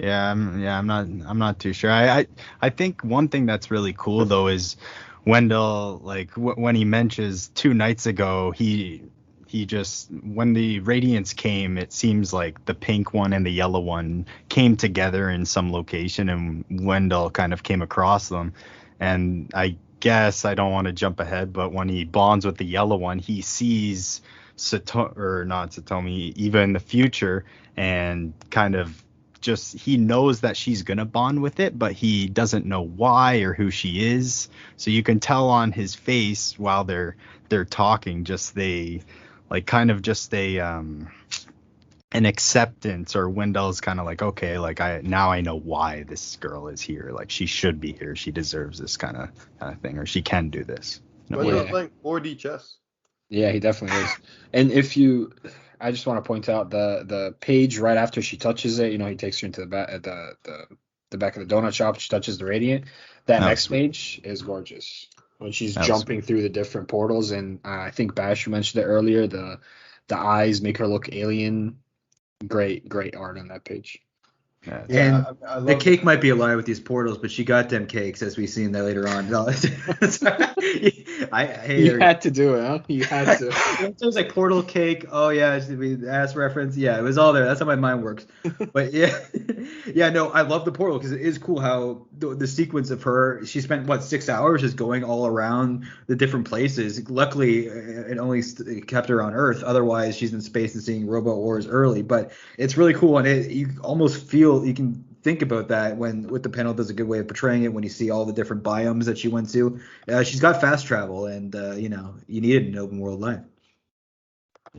I'm not too sure. I think one thing that's really cool though is Wendell, like when he mentions 2 nights ago, he just, when the Radiants came, it seems like the pink one and the yellow one came together in some location, and Wendell kind of came across them. And I guess I don't want to jump ahead, but when he bonds with the yellow one, he sees not Satomi, Eva in the future, and kind of just, he knows that she's gonna bond with it, but he doesn't know why or who she is. So you can tell on his face while they're talking, just they like kind of just an acceptance, or Wendell's kind of like, okay, like I know why this girl is here, like she should be here, she deserves this kind of thing, or she can do this. Wendell's playing 4D chess. Yeah, he definitely is. And I just want to point out the page right after she touches it. He takes her into the back the back of the donut shop. She touches the Radiant. That next page is gorgeous when she's jumping through the different portals. And I think Bash, you mentioned it earlier. The eyes make her look alien. Great art on that page. Yeah, and I the cake might be a lie with these portals, but she got them cakes, as we see that later on. No, you had to do it, huh? You had to. It was like portal cake. Oh yeah, ass reference. Yeah, it was all there. That's how my mind works. But yeah, no, I love the portal because it is cool how the sequence of her. She spent 6 hours just going all around the different places. Luckily, it only kept her on Earth. Otherwise, she's in space and seeing robot wars early. But it's really cool, and you almost feel. You can think about that with the panel does a good way of portraying it when you see all the different biomes that she went to. She's got fast travel, and you need it in open world life.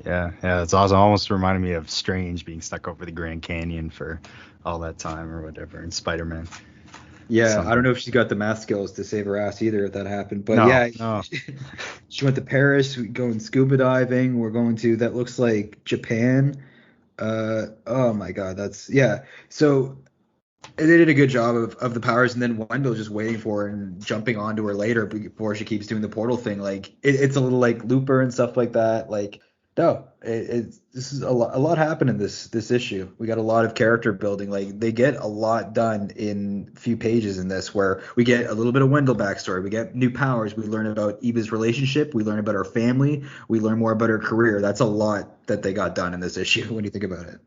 Yeah, it's awesome. Almost reminded me of Strange being stuck over the Grand Canyon for all that time or whatever in Spider-Man. Yeah, I don't know if she's got the math skills to save her ass either if that happened. But no. She went to Paris, going scuba diving. We're going to, that looks like Japan. Oh my god, so they did a good job of the powers, and then Wendell just waiting for her and jumping onto her later before she keeps doing the portal thing. Like it's a little like Looper and stuff like that. Like no, this is a lot happened in this issue. We got a lot of character building. Like they get a lot done in a few pages in this, where we get a little bit of Wendell backstory, we get new powers, we learn about Eva's relationship, we learn about her family, we learn more about her career. That's a lot that they got done in this issue when you think about it.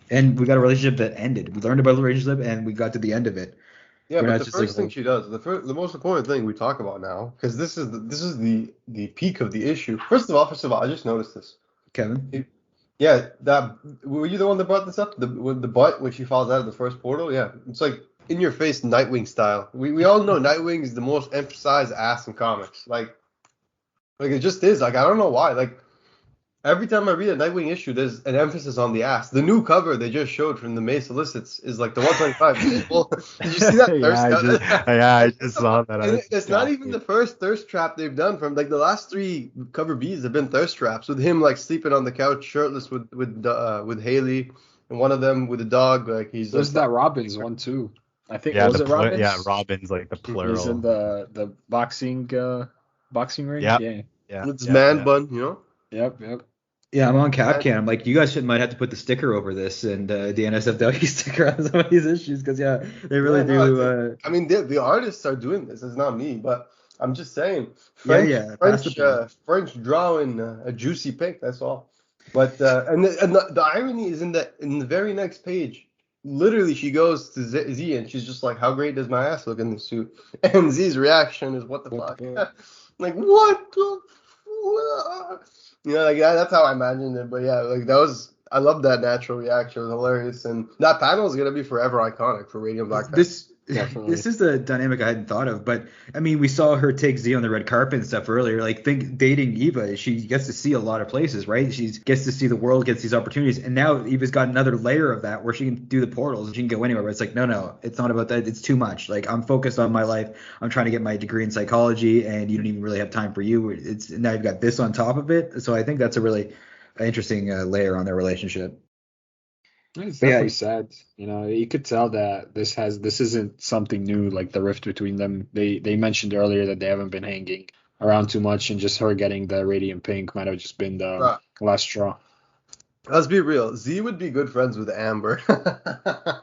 And we got a relationship that ended. We learned about the relationship and we got to the end of it. Yeah, but the first thing she does, the most important thing we talk about now, because this is the peak of the issue. First of all, I just noticed this. Kevin? Were you the one that brought this up? The butt when she falls out of the first portal? Yeah, it's like in your face Nightwing style. We all know Nightwing is the most emphasized ass in comics. Like it just is. Like I don't know why. Like every time I read a Nightwing issue, there's an emphasis on the ass. The new cover they just showed from the May Solicits is like the 125. Well, did you see that thirst trap? I just saw that. It's not even the first thirst trap they've done. From like the last 3 cover Bs have been thirst traps with him like sleeping on the couch shirtless with Haley, and one of them with a dog. Like he's. There's that Robin's one too. I think was it Robin's? Yeah, Robin's like the plural. He's in the boxing ring. Yep. Yeah. With his man bun, you know. Yep. Yeah, I'm on Capcom. I'm like, you guys might have to put the sticker over this and the NSFW sticker on some of these issues because they really do. I mean, the artists are doing this. It's not me, but I'm just saying. French drawing a juicy pic. That's all. But the irony is in the very next page. Literally, she goes to Z and she's just like, "How great does my ass look in this suit?" And Z's reaction is, "What the fuck?" Like, what the fuck? Like that's how I imagined it. But yeah, like I love that natural reaction. It was hilarious, and that panel is gonna be forever iconic for Radiant Black. This is the dynamic I hadn't thought of, but I mean, we saw her take Z on the red carpet and stuff earlier. Like, think dating Eva, she gets to see a lot of places, right? She gets to see the world, gets these opportunities, and now Eva's got another layer of that where she can do the portals and she can go anywhere. But it's like, no, it's not about that. It's too much. Like, I'm focused on my life. I'm trying to get my degree in psychology, and you don't even really have time for you. It's now you've got this on top of it. So I think that's a really interesting layer on their relationship. It's But yeah, definitely sad. You could tell that this isn't something new, like the rift between them. They mentioned earlier that they haven't been hanging around too much, and just her getting the radiant pink might have just been the Bruh, last straw. let's be real. Z would be good friends with Amber.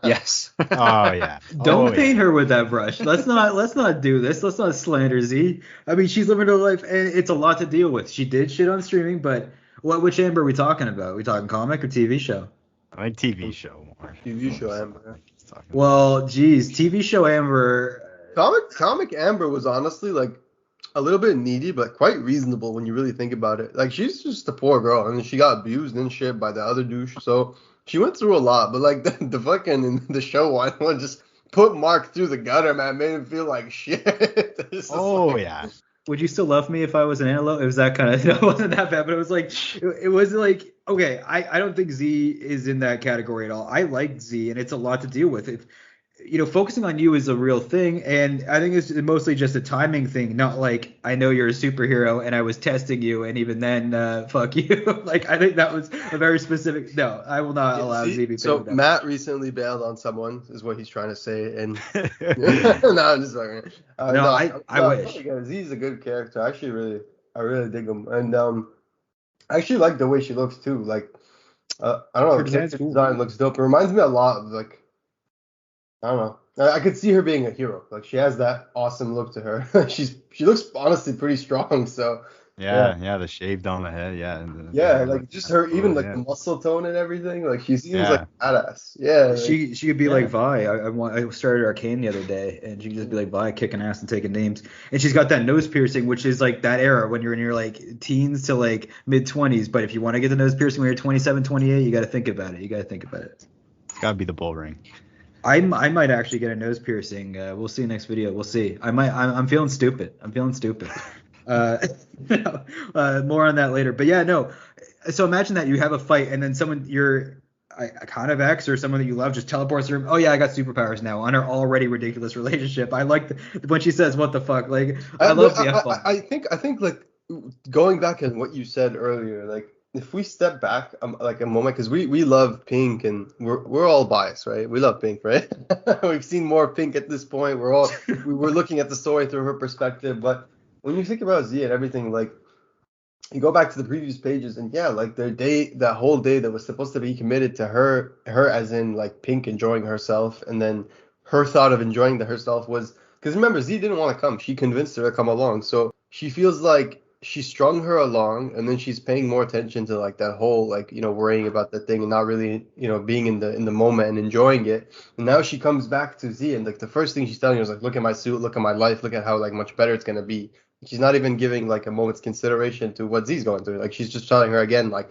Yes. Oh yeah. don't Oh paint yeah. her with that brush. Let's not do this. Let's not slander Z. I mean, she's living her life, and it's a lot to deal with. She did shit on streaming, but which Amber are we talking about? We talking comic or TV show? I like TV show more. TV show Amber. Like he's talking about. Well, geez, TV show Amber. Comic Amber was honestly like a little bit needy, but quite reasonable when you really think about it. Like she's just a poor girl, and she got abused and shit by the other douche. So she went through a lot. But like the fucking in the show one just put Mark through the gutter, man, made him feel like shit. It's just Oh like, yeah. Would you still love me if I was an antelope? It was that kind of. It wasn't that bad, but it was like it was like okay. I don't think Z is in that category at all. I like Z, and it's a lot to deal with. If focusing on you is a real thing, and I think it's mostly just a timing thing, not like I know you're a superhero and I was testing you, and even then, fuck you. Like I think that was a very specific. No, I will not allow Z to be. so paid with that. Matt recently bailed on someone, is what he's trying to say, and no, I'm just fucking. No, I wish. Z's a good character. I really dig him, and I actually like the way she looks too. Like, I don't know, Her the design's character cool. design looks dope. It reminds me a lot of like, I don't know. I could see her being a hero. Like she has that awesome look to her. She looks honestly pretty strong. So Yeah, the shaved on the head, yeah. And the yeah, hair like looks just her, cool, even like yeah. the muscle tone and everything. Like she seems Yeah. like a badass. Yeah. Like, She could be yeah. like Vi. I started Arcane the other day, and she could just be like Vi, kicking ass and taking names. And she's got that nose piercing, which is like that era when you're in your like teens to like mid 20s. But if you want to get the nose piercing when you're 27, 28, you got to think about it. It's gotta be the bull ring. I might actually get a nose piercing. We'll see next video. We'll see. I'm feeling stupid. Uh, more on that later. But yeah, no. So imagine that you have a fight, and then someone you're a kind of ex or someone that you love just teleports through. Oh yeah, I got superpowers now on her already ridiculous relationship. I like when she says, "What the fuck?" Like I love the F-bomb. I think like going back on what you said earlier, like if we step back like a moment, because we love Pink and we're all biased, right? We love Pink, right? We've seen more Pink at this point. We're looking at the story through her perspective, but when you think about Z and everything, like you go back to the previous pages and yeah, like that whole day that was supposed to be committed to her as in like Pink enjoying herself, and then her thought of enjoying herself was because remember Z didn't want to come, she convinced her to come along, so she feels like she strung her along, and then she's paying more attention to like that whole like worrying about the thing and not really being in the moment and enjoying it. And now she comes back to Z and like the first thing she's telling her is like, look at my suit, look at my life, look at how like much better it's gonna be. She's not even giving like a moment's consideration to what Z's going through. Like she's just telling her again, like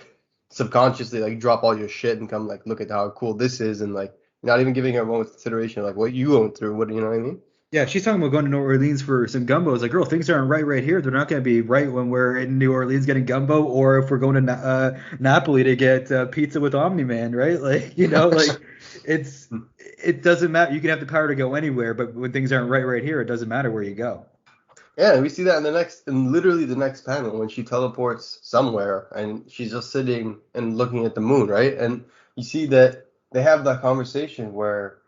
subconsciously, like drop all your shit and come like look at how cool this is, and like not even giving her a moment's consideration, like what you going through. What you know what I mean? Yeah, she's talking about going to New Orleans for some gumbo. It's like, girl, things aren't right here. They're not going to be right when we're in New Orleans getting gumbo, or if we're going to Napoli to get pizza with Omni-Man, right? Like, like it doesn't matter. You can have the power to go anywhere, but when things aren't right here, it doesn't matter where you go. Yeah, we see that in literally the next panel when she teleports somewhere and she's just sitting and looking at the moon, right? And you see that they have that conversation where,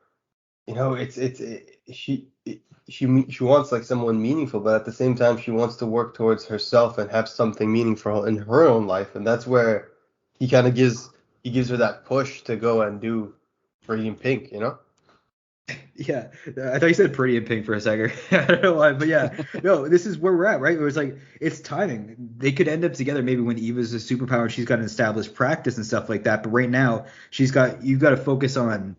she wants like someone meaningful, but at the same time she wants to work towards herself and have something meaningful in her own life, and that's where he kind of gives her that push to go and do Radiant Pink, Yeah, I thought you said pretty in pink for a second. I don't know why, but yeah, no, this is where we're at, right? It was like it's timing. They could end up together maybe when Eva's a superpower and she's got an established practice and stuff like that. But right now, you've got to focus on,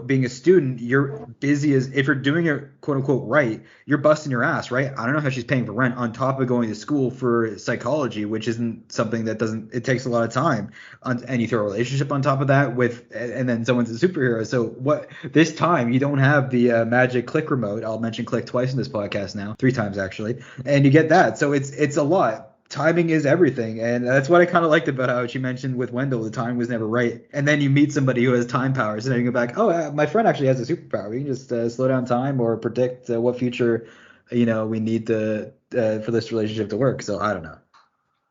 being a student. You're busy as if you're doing it quote unquote right. You're busting your ass, right? I don't know how she's paying for rent on top of going to school for psychology, which isn't something that it takes a lot of time. And you throw a relationship on top of that and then someone's a superhero. So what this time you don't have the magic click remote. I'll mention click twice in this podcast now, 3 times actually, and you get that. So it's a lot. Timing is everything, and that's what I kind of liked about how she mentioned with Wendell, the time was never right. And then you meet somebody who has time powers, and then you go back, oh, my friend actually has a superpower. We can just slow down time or predict what future, we need for this relationship to work. So I don't know.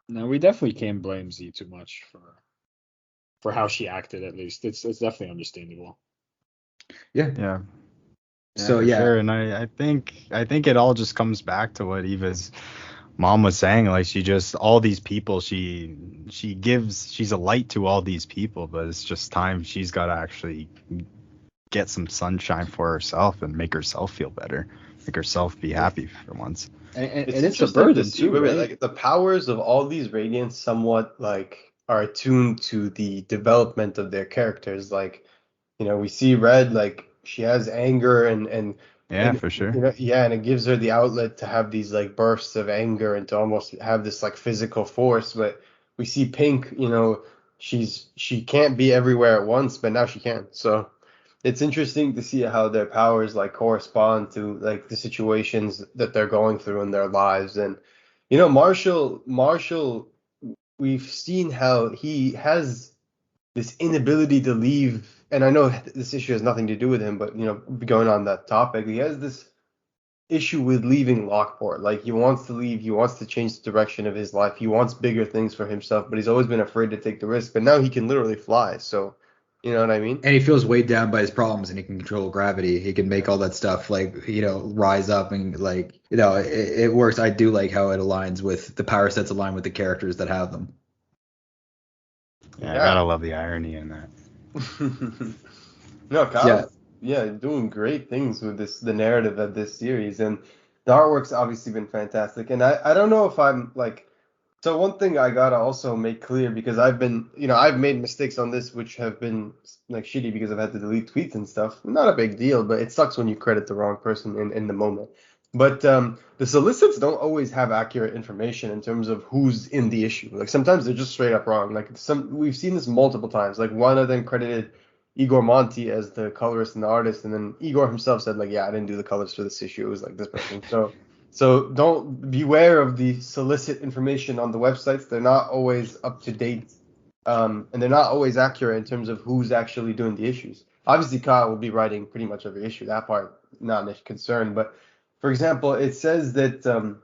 No, we definitely can't blame Z too much for how she acted. At least it's definitely understandable. Yeah. So for yeah, sure. And I think it all just comes back to what Eva's mom was saying. Like, she just, all these people, she's a light to all these people, but it's just time she's got to actually get some sunshine for herself and make herself feel better, make herself be happy for once. And it's a interesting burden to see, too, right? like the powers of all these Radiants somewhat like are attuned to the development of their characters. Like, we see Red, like she has anger and For sure. yeah, and it gives her the outlet to have these like bursts of anger and to almost have this like physical force. But we see Pink, she can't be everywhere at once, but now she can. So it's interesting to see how their powers like correspond to like the situations that they're going through in their lives. And Marshall, we've seen how he has this inability to leave. And I know this issue has nothing to do with him, but going on that topic, he has this issue with leaving Lockport. Like, he wants to leave, he wants to change the direction of his life, he wants bigger things for himself, but he's always been afraid to take the risk. But now he can literally fly, so you know what I mean? and he feels weighed down by his problems, and he can control gravity. He can make all that stuff like rise up, and like it works. I do like how it aligns with the power sets, align with the characters that have them. Yeah, I gotta love the irony in that. No, Kyle, doing great things with the narrative of this series, and the artwork's obviously been fantastic. And I don't know if I'm like, so one thing I gotta also make clear, because I've made mistakes on this which have been like shitty because I've had to delete tweets and stuff. Not a big deal, but it sucks when you credit the wrong person in the moment. But the solicits don't always have accurate information in terms of who's in the issue. Like, sometimes they're just straight up wrong. Like, we've seen this multiple times. Like, one of them credited Igor Monti as the colorist and the artist, and then Igor himself said, like, yeah, I didn't do the colors for this issue. It was like this person. So don't beware of the solicit information on the websites. They're not always up to date, and they're not always accurate in terms of who's actually doing the issues. Obviously, Kyle will be writing pretty much every issue. That part, not a concern. But for example, it says that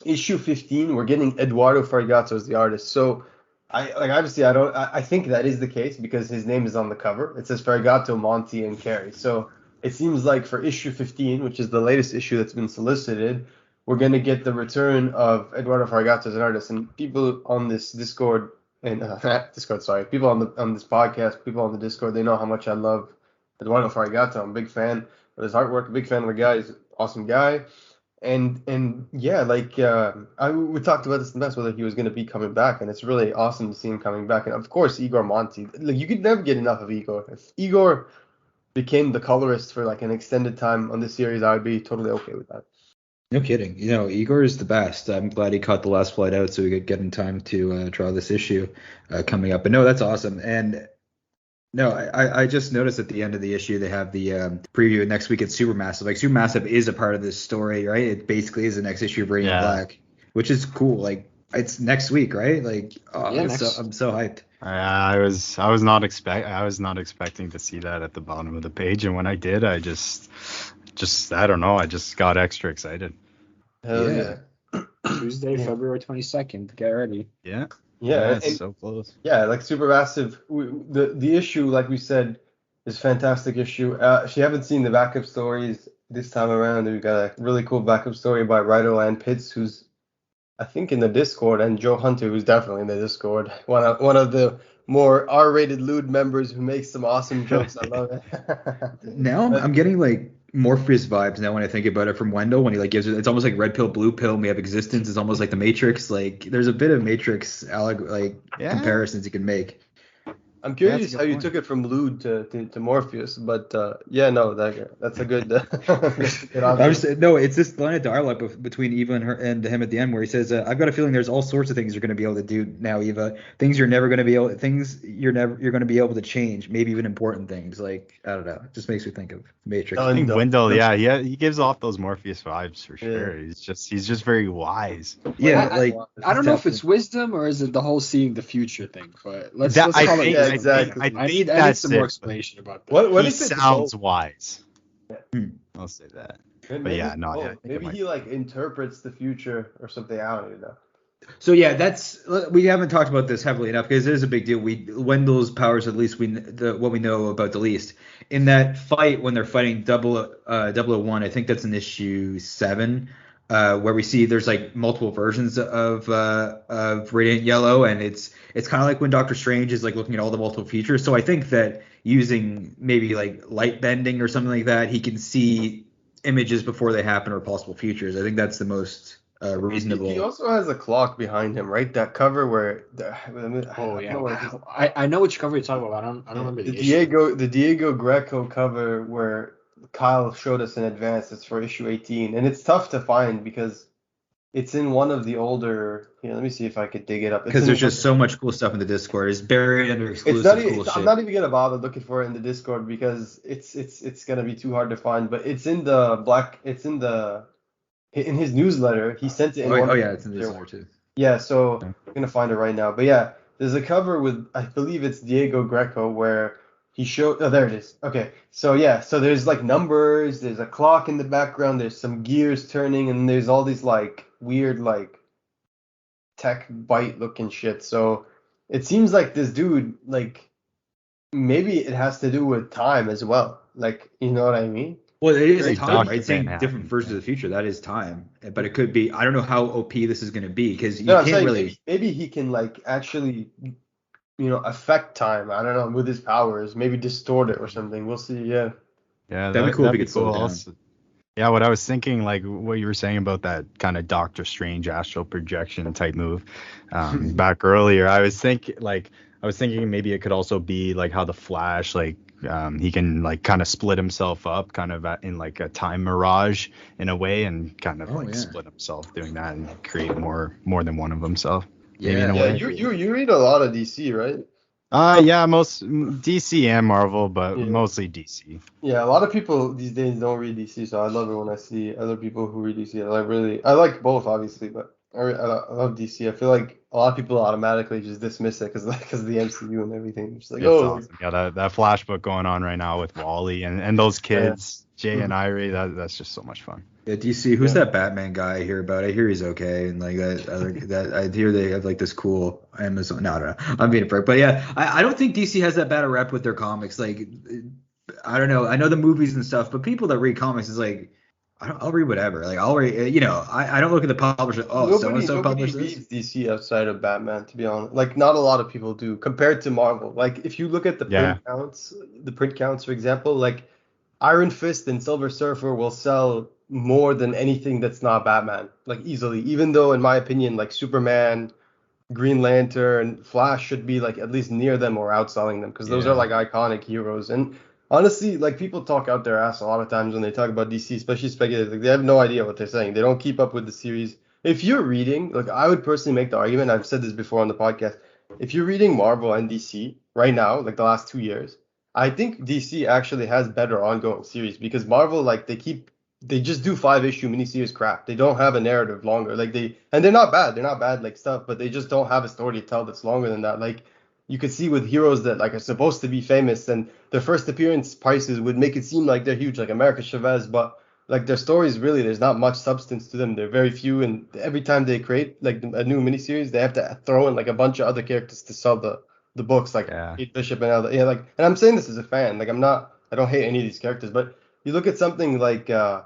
issue 15, we're getting Eduardo Farigato as the artist. So I think that is the case because his name is on the cover. It says Farigato, Monty, and Carey. So it seems like for issue 15, which is the latest issue that's been solicited, we're going to get the return of Eduardo Farigato as an artist. And people on this Discord and people on this podcast, people on the Discord, they know how much I love Eduardo Farigato. I'm a big fan of his artwork, a big fan of the guy. He's an awesome guy. And yeah, like we talked about this in the past, whether he was going to be coming back, and it's really awesome to see him coming back. And of course, Igor Monti. Like, you could never get enough of Igor. If Igor became the colorist for like an extended time on this series, I would be totally okay with that. No kidding. Igor is the best. I'm glad he caught the last flight out so we could get in time to draw this issue coming up. But no, that's awesome. And no, I just noticed at the end of the issue they have the preview. Next week it's Supermassive. Like, Supermassive is a part of this story, right? It basically is the next issue of Radiant Black, which is cool. Like, it's next week, right? Like, I'm so hyped. I was not expecting to see that at the bottom of the page, and when I did, I just I don't know, I just got extra excited. Hell yeah. Tuesday, February 22nd. Get ready. Yeah. Yeah, it's so close. Yeah, like Supermassive, the issue, like we said, is a fantastic issue. If you haven't seen the backup stories this time around, we've got a really cool backup story by Rido and Pitts, who's I think in the Discord, and Joe Hunter, who's definitely in the Discord. One of the more R-rated lewd members who makes some awesome jokes. I love it. Now I'm getting like Morpheus vibes now when I think about it from Wendell, when he like gives it. It's almost like red pill, blue pill, and we have existence. It's almost like the Matrix. Like, there's a bit of Matrix comparisons you can make. I'm curious how you took it from lewd to Morpheus, but that's a good. No, it's this line of dialogue between Eva and him at the end where he says, "I've got a feeling there's all sorts of things you're going to be able to do now, Eva. Things you're going to be able to change, maybe even important things." Like, I don't know, it just makes me think of Matrix. I think Wendell, he gives off those Morpheus vibes for sure. Yeah. He's just very wise. Yeah, I don't know if it's wisdom or is it the whole seeing the future thing, but let's call it. Exactly. I need some more explanation about that. What he sounds wise. Yeah. I'll say that. Maybe he like interprets the future or something. I don't even know. So yeah, we haven't talked about this heavily enough because it is a big deal. Wendell's powers, at least what we know about the least. In that fight when they're fighting 001, I think that's in issue 7, where we see there's like multiple versions of Radiant Yellow, and it's kind of like when Doctor Strange is like looking at all the multiple features. So I think that using maybe like light bending or something like that, he can see images before they happen or possible futures. I think that's the most reasonable. He also has a clock behind him, right? That cover where. I know which cover you're talking about. I don't remember the issue. The Diego Greco cover where Kyle showed us in advance. It's for issue 18, and it's tough to find because it's in one of the older. Here, let me see if I could dig it up. Because there's just so much cool stuff in the Discord. It's buried under exclusive cool shit. I'm not even gonna bother looking for it in the Discord because it's gonna be too hard to find. But it's in the black. It's in his newsletter. He sent it in it's in the newsletter too. Yeah, so I'm gonna find it right now. But yeah, there's a cover with, I believe it's Diego Greco, where he showed. Oh, there it is. Okay, so yeah, so there's like numbers. There's a clock in the background. There's some gears turning, and there's all these like weird like tech bite looking shit. So it seems like this dude, like, maybe it has to do with time as well. Like, you know what I mean? Well, it is time, right? Saying different versions of the future, that is time. But it could be, I don't know how OP this is going to be because you can't really. Maybe he can like actually, affect time. I don't know, with his powers, maybe distort it or something. We'll see. Yeah. Yeah, that'd be cool if he could slow down. Yeah, what I was thinking, like what you were saying about that kind of Doctor Strange astral projection type move, back earlier, I was thinking maybe it could also be like how the Flash, like, he can like kind of split himself up kind of in like a time mirage in a way and kind of split himself doing that and create more than one of himself. Yeah, you read a lot of DC, right? Yeah, most DC and Marvel, but mostly DC. Yeah, a lot of people these days don't read DC, so I love it when I see other people who read DC. I like both, obviously, but I love DC. I feel like a lot of people automatically just dismiss it because of the MCU and everything. Just like, awesome. Yeah, that Flash book going on right now with Wally and those kids, Jay and Irie, that's just so much fun. Yeah, DC. Who's that Batman guy I hear about? I hear he's okay, and like that. I hear they have like this cool Amazon. No, I don't know. I'm being a prick, but yeah, I don't think DC has that bad a rep with their comics. Like, I don't know. I know the movies and stuff, but people that read comics is like, I'll read whatever. Like, I'll read. I don't look at the publisher. Oh, so and so publishes. Nobody reads DC outside of Batman, to be honest. Like, not a lot of people do compared to Marvel. Like, if you look at the print counts, for example, like Iron Fist and Silver Surfer will sell more than anything that's not Batman, like easily. Even though, in my opinion, like Superman, Green Lantern, Flash should be like at least near them or outselling them because those are like iconic heroes. And honestly, like people talk out their ass a lot of times when they talk about DC, especially speculative. Like, they have no idea what they're saying. They don't keep up with the series. If you're reading, like I would personally make the argument, I've said this before on the podcast, if you're reading Marvel and DC right now, like the last 2 years, I think DC actually has better ongoing series because Marvel, like they just do 5-issue miniseries crap. They don't have a narrative longer. Like they're not bad. They're not bad like stuff, but they just don't have a story to tell that's longer than that. Like you could see with heroes that like are supposed to be famous and their first appearance prices would make it seem like they're huge, like America Chavez, but like their stories really there's not much substance to them. They're very few, and every time they create like a new miniseries, they have to throw in like a bunch of other characters to sell the books, like Kate Bishop and other. Yeah, like, and I'm saying this as a fan. Like I don't hate any of these characters, but you look at something like the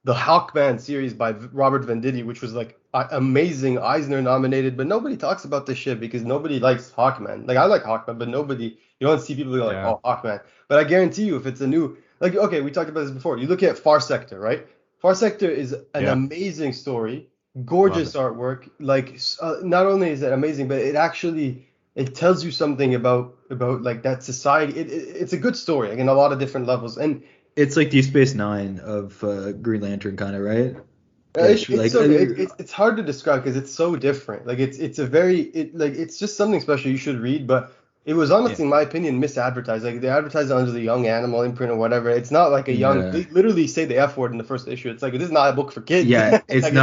Hawkman series by Robert Venditti, which was like amazing, Eisner nominated, but nobody talks about this shit because nobody likes Hawkman. Like I like Hawkman, but you don't see people like, oh, Hawkman. But I guarantee you, if it's a new, like, okay, we talked about this before. You look at Far Sector, right? Far Sector is an amazing story, gorgeous artwork. Like not only is it amazing, but it tells you something about like that society. It's a good story, like in a lot of different levels. And it's like Deep Space Nine of Green Lantern, kind of, right? It's hard to describe because it's so different. Like it's just something special you should read. But it was honestly, in my opinion, misadvertised. Like they advertised it under the Young Animal imprint or whatever. It's not like a young. They literally say the F word in the first issue. It's like this is not a book for kids. Yeah, it's like,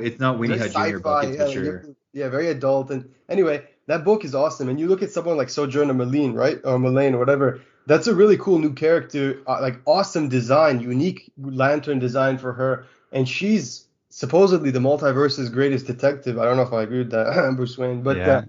it's not Winnie Hut Jr. book, for sure. Yeah, very adult. And anyway, that book is awesome. And you look at someone like Sojourner Malene, right, or Malane or whatever. That's a really cool new character, like awesome design, unique lantern design for her. And she's supposedly the multiverse's greatest detective. I don't know if I agree with that, Bruce Wayne, but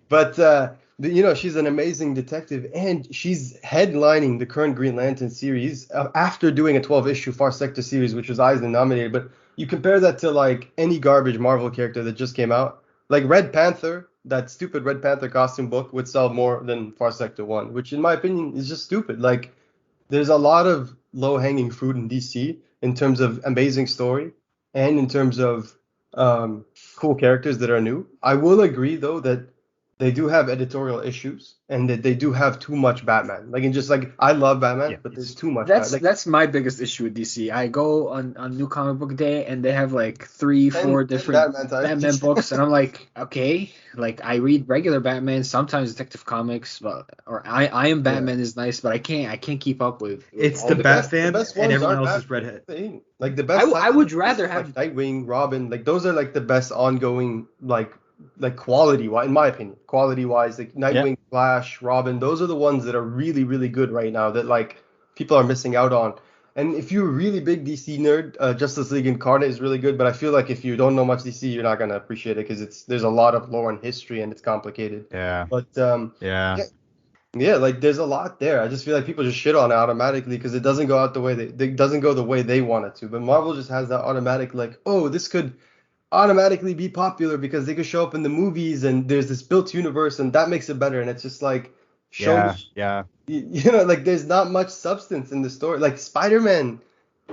but she's an amazing detective, and she's headlining the current Green Lantern series after doing a 12-issue Far Sector series, which was Eisner nominated. But you compare that to like any garbage Marvel character that just came out, like Red Panther. That stupid Red Panther costume book would sell more than Far Sector 1, which in my opinion is just stupid. Like, there's a lot of low-hanging fruit in DC in terms of amazing story and in terms of cool characters that are new. I will agree, though, that they do have editorial issues and that they do have too much Batman. Like, and just like, I love Batman, but there's too much Batman. That's my biggest issue with DC. I go on New Comic Book Day and they have like 3-4 different Batman books, and I'm like, okay, like I read regular Batman, sometimes Detective Comics, or I Am Batman is nice, but I can't keep up with it's the Batman and everyone else is redhead. Like the best. I would rather have like Nightwing, Robin, like those are like the best ongoing like quality wise, in my opinion, quality wise, like Nightwing, Flash, Robin, those are the ones that are really, really good right now that like people are missing out on. And if you're a really big DC nerd, Justice League Incarnate is really good, but I feel like if you don't know much DC, you're not gonna appreciate it because there's a lot of lore and history and it's complicated. Yeah. But like there's a lot there. I just feel like people just shit on it automatically because it doesn't go out the way it doesn't go the way they want it to. But Marvel just has that automatic like, oh, this could automatically be popular because they could show up in the movies and there's this built universe and that makes it better. And it's just like, like there's not much substance in the story. Like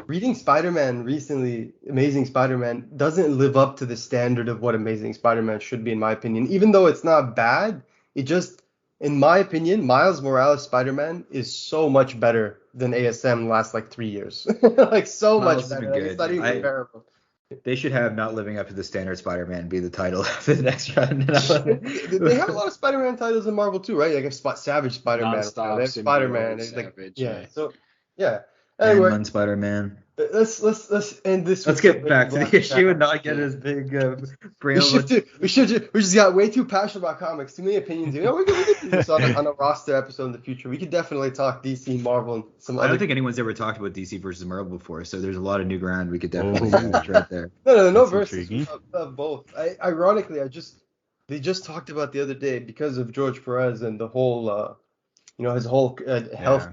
reading Spider-Man recently, Amazing Spider-Man doesn't live up to the standard of what Amazing Spider-Man should be, in my opinion. Even though it's not bad, it just, in my opinion, Miles Morales Spider-Man is so much better than ASM last like 3 years. Like so much better. Like, it's not even comparable. They should have Not Living Up to the Standard Spider-Man be the title of the next run. They have a lot of Spider-Man titles in Marvel too, right? Like Savage Spider-Man, Spider-Man, Savage, So anyway, Spider-Man. Let's end this. Let's get back to the issue and not get as big. We just got way too passionate about comics. Too many opinions. We could do this on a roster episode in the future. We could definitely talk DC, Marvel, and some. I don't think anyone's ever talked about DC versus Marvel before, so there's a lot of new ground we could definitely use right there. No versus of both. Ironically, they just talked about the other day because of George Perez and the whole. His whole health,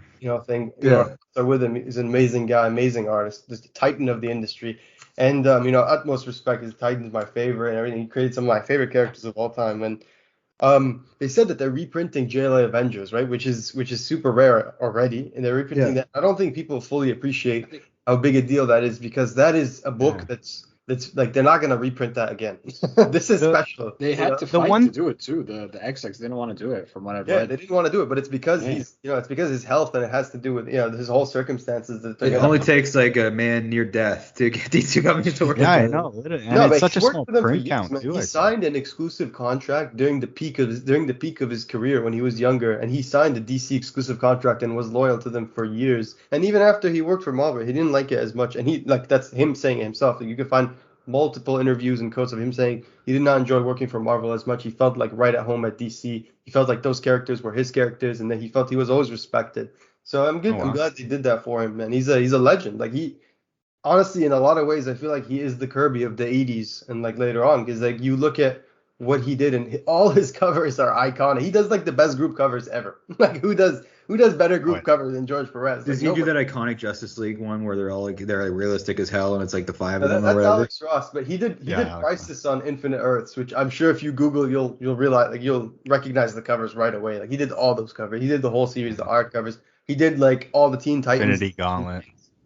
thing. So with him, he's an amazing guy, amazing artist, just the titan of the industry. And utmost respect. His Titan's my favorite and everything. He created some of my favorite characters of all time. And they said that they're reprinting JLA Avengers, right? Which is super rare already, and they're reprinting that. I don't think people fully appreciate how big a deal that is because that is a book that's like they're not gonna reprint that again. This is special. They had to fight to do it too. The XX didn't want to do it from what I've read. Yeah, they didn't want to do it, but it's because it's because his health and it has to do with his whole circumstances. It only takes like a man near death to get these two companies to work. Yeah, I know. And it's such a small print count too. He signed an exclusive contract during the peak of his career when he was younger, and he signed a DC exclusive contract and was loyal to them for years. And even after he worked for Marvel, he didn't like it as much. And that's him saying it himself. You can find multiple interviews and quotes of him saying he did not enjoy working for Marvel as much. He felt like right at home at DC. He felt like those characters were his characters, and then he felt he was always respected. So I'm good. I'm glad they did that for him, man. He's a legend. Like he, honestly, in a lot of ways, I feel like he is the Kirby of the '80s and like later on, because like you look at what he did and all his covers are iconic. He does like the best group covers ever. Like who does better group covers than George Perez? Does he do that iconic Justice League one where they're all they're realistic as hell and it's like the five of them or whatever? That's Alex Ross, but he did Crisis on Infinite Earths, which I'm sure if you Google you'll realize, like you'll recognize the covers right away. Like he did all those covers. He did the whole series, the art covers. He did like all the Teen Titans. Infinity Gauntlet.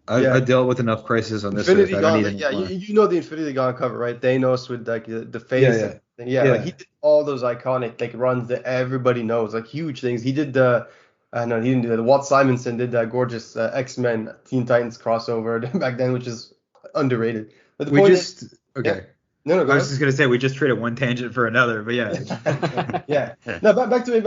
I dealt with enough Crisis on this. Infinity Gauntlet. Yeah, you know the Infinity Gauntlet cover, right? Thanos with like the face. Yeah. Like he did all those iconic like runs that everybody knows, like huge things. He did he didn't do that. Walt Simonson did that gorgeous X-Men Teen Titans crossover back then, which is underrated. But the point is, okay. No, I was just gonna say we just traded one tangent for another, but yeah. Yeah. Now back to me.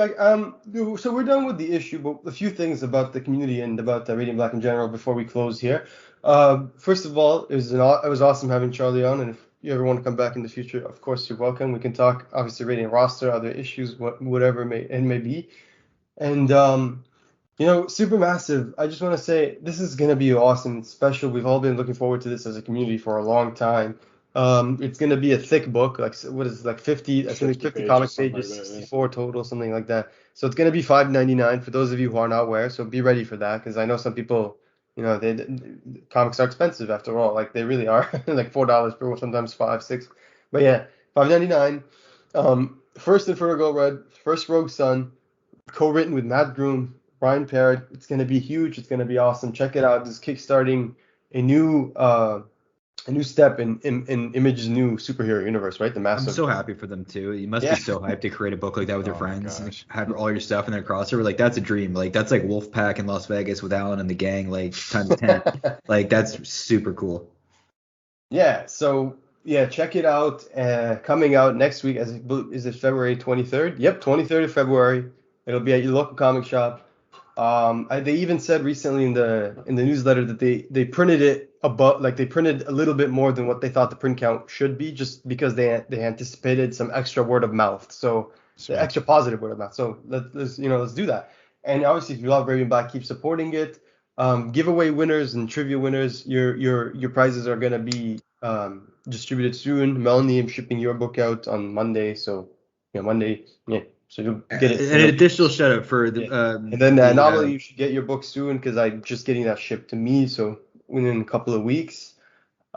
So we're done with the issue, but a few things about the community and about Radiant Black in general before we close here. First of all, it was awesome having Charlie on, and if you ever want to come back in the future, of course you're welcome. We can talk obviously Radiant roster, other issues, whatever it may be. And Supermassive, I just want to say this is going to be awesome. It's special. We've all been looking forward to this as a community for a long time. It's going to be a thick book, like what is it, like 50, I think 50 comic pages, like that, 64 total, something like that. So it's going to be $5.99 for those of you who are not aware. So be ready for that, because I know some people, comics are expensive after all. Like they really are, like $4 per, sometimes 5, 6. But yeah, $5.99. First Inferno Red, first Rogue Sun, co-written with Matt Groom, Brian Parrott. It's going to be huge. It's going to be awesome. Check it out. This is kickstarting a new step in Image's new superhero universe, right? The massive. I'm so happy for them too. You must be so hyped to create a book like that with your friends and have all your stuff in their crossover. Like that's a dream. Like that's like Wolfpack in Las Vegas with Alan and the gang, like times 10. Like that's super cool. Yeah. So yeah, check it out. Coming out next week, is it February 23rd? Yep, 23rd of February. It'll be at your local comic shop. They even said recently in the newsletter that they printed it above, like they printed a little bit more than what they thought the print count should be, just because they anticipated some extra word of mouth. So the extra positive word of mouth. So let's do that. And obviously, if you love Radiant Black, keep supporting it. Giveaway winners and trivia winners, your prizes are gonna be distributed soon. Melanie, I'm shipping your book out on Monday, so Monday, yeah. So you'll get it. An additional shout out for the. And then normally you should get your book soon, because I'm just getting that shipped to me. So within a couple of weeks,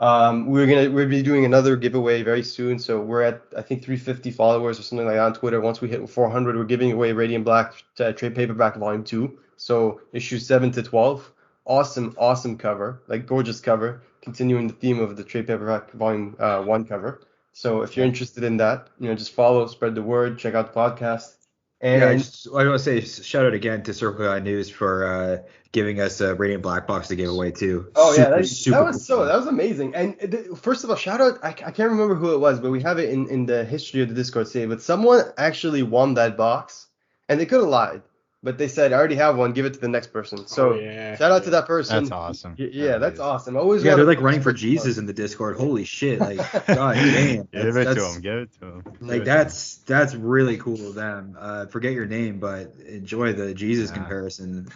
we'll be doing another giveaway very soon. So we're at, I think, 350 followers or something like that on Twitter. Once we hit 400, we're giving away Radiant Black trade paperback volume 2. So issues 7 to 12. Awesome cover, like gorgeous cover, continuing the theme of the trade paperback volume 1 cover. So if you're interested in that, just follow, spread the word, check out the podcast. And I want to say shout out again to Circle Guy News for giving us a Radiant Black box to give away too. Oh yeah, that was amazing. And first of all, shout out. I can't remember who it was, but we have it in the history of the Discord save. But someone actually won that box, and they could have lied. But they said, I already have one, give it to the next person. So shout out to that person. That's awesome. Yeah, that's awesome. They're like running for Jesus in the Discord. Holy shit. Like, God damn. Give it to him. Like, that's really cool of them. Forget your name, but enjoy the Jesus comparison.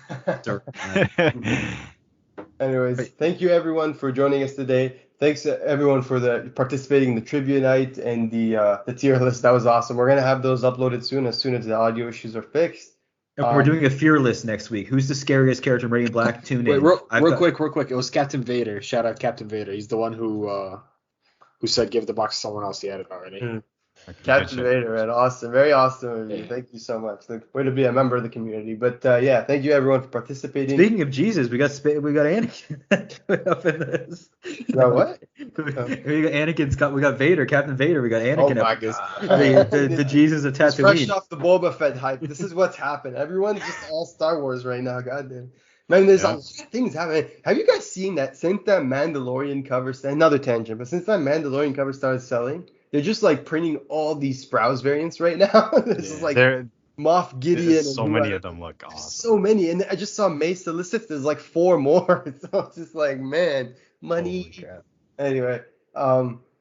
Anyways, thank you everyone for joining us today. Thanks everyone for participating in the trivia night and the tier list. That was awesome. We're going to have those uploaded as soon as the audio issues are fixed. And we're doing a fear list next week. Who's the scariest character in Radiant Black? Tune in. Real quick. It was Captain Vader. Shout out Captain Vader. He's the one who said give the box to someone else. He had it already. Captain Vader, man. Awesome. Very awesome of you. Thank you so much. Way to be a member of the community. But thank you everyone for participating. Speaking of Jesus, we got Anakin up in this. What? We got Anakin's we got Vader, Captain Vader. We got Anakin up in this. The Jesus of Tatooine. Fresh off the Boba Fett hype. This is what's happened. Everyone's just all Star Wars right now. Goddamn. Man, there's a lot of things happening. Have you guys seen that since that Mandalorian cover? Another tangent, but since that Mandalorian cover started selling, they're just like printing all these Sprouse variants right now. This is like Moff Gideon. So many of them look awesome. So many, and I just saw Mace Illicit. There's like 4 more. So it's just like, man, money. Anyway,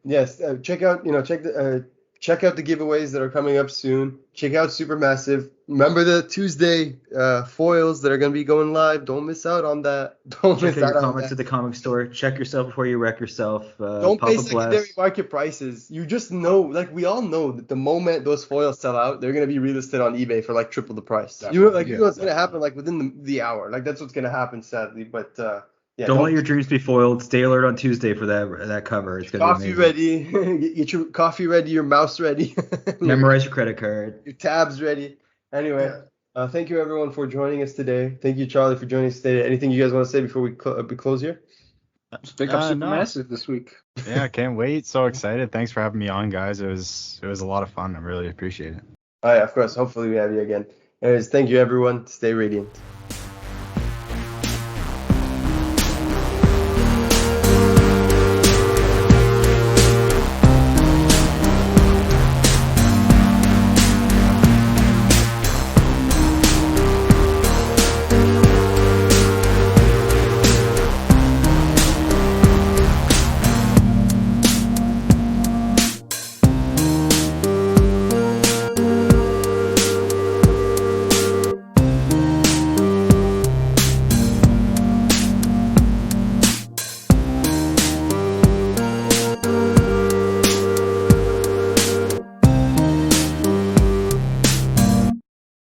yes, check out the giveaways that are coming up soon. Check out Supermassive. Remember the Tuesday foils that are going to be going live. Don't miss out on that. Check out your comics at the comic store. Check yourself before you wreck yourself. Don't pay secondary market prices. You just know, like we all know, that the moment those foils sell out, they're going to be relisted on eBay for like triple the price. Definitely. You know what's going to happen like within the hour. Like that's what's going to happen, sadly. But don't let your dreams be foiled. Stay alert on Tuesday for that cover. It's gonna be amazing. Ready. Get your coffee ready. Your mouse ready. Memorize your credit card. Your tabs ready. Anyway, thank you everyone for joining us today. Thank you, Charlie, for joining us today. Anything you guys want to say before we close here? Just pick up Supermassive this week. Yeah, can't wait. So excited. Thanks for having me on, guys. It was a lot of fun. I really appreciate it. Oh yeah, of course. Hopefully we have you again. Anyways, thank you everyone. Stay radiant.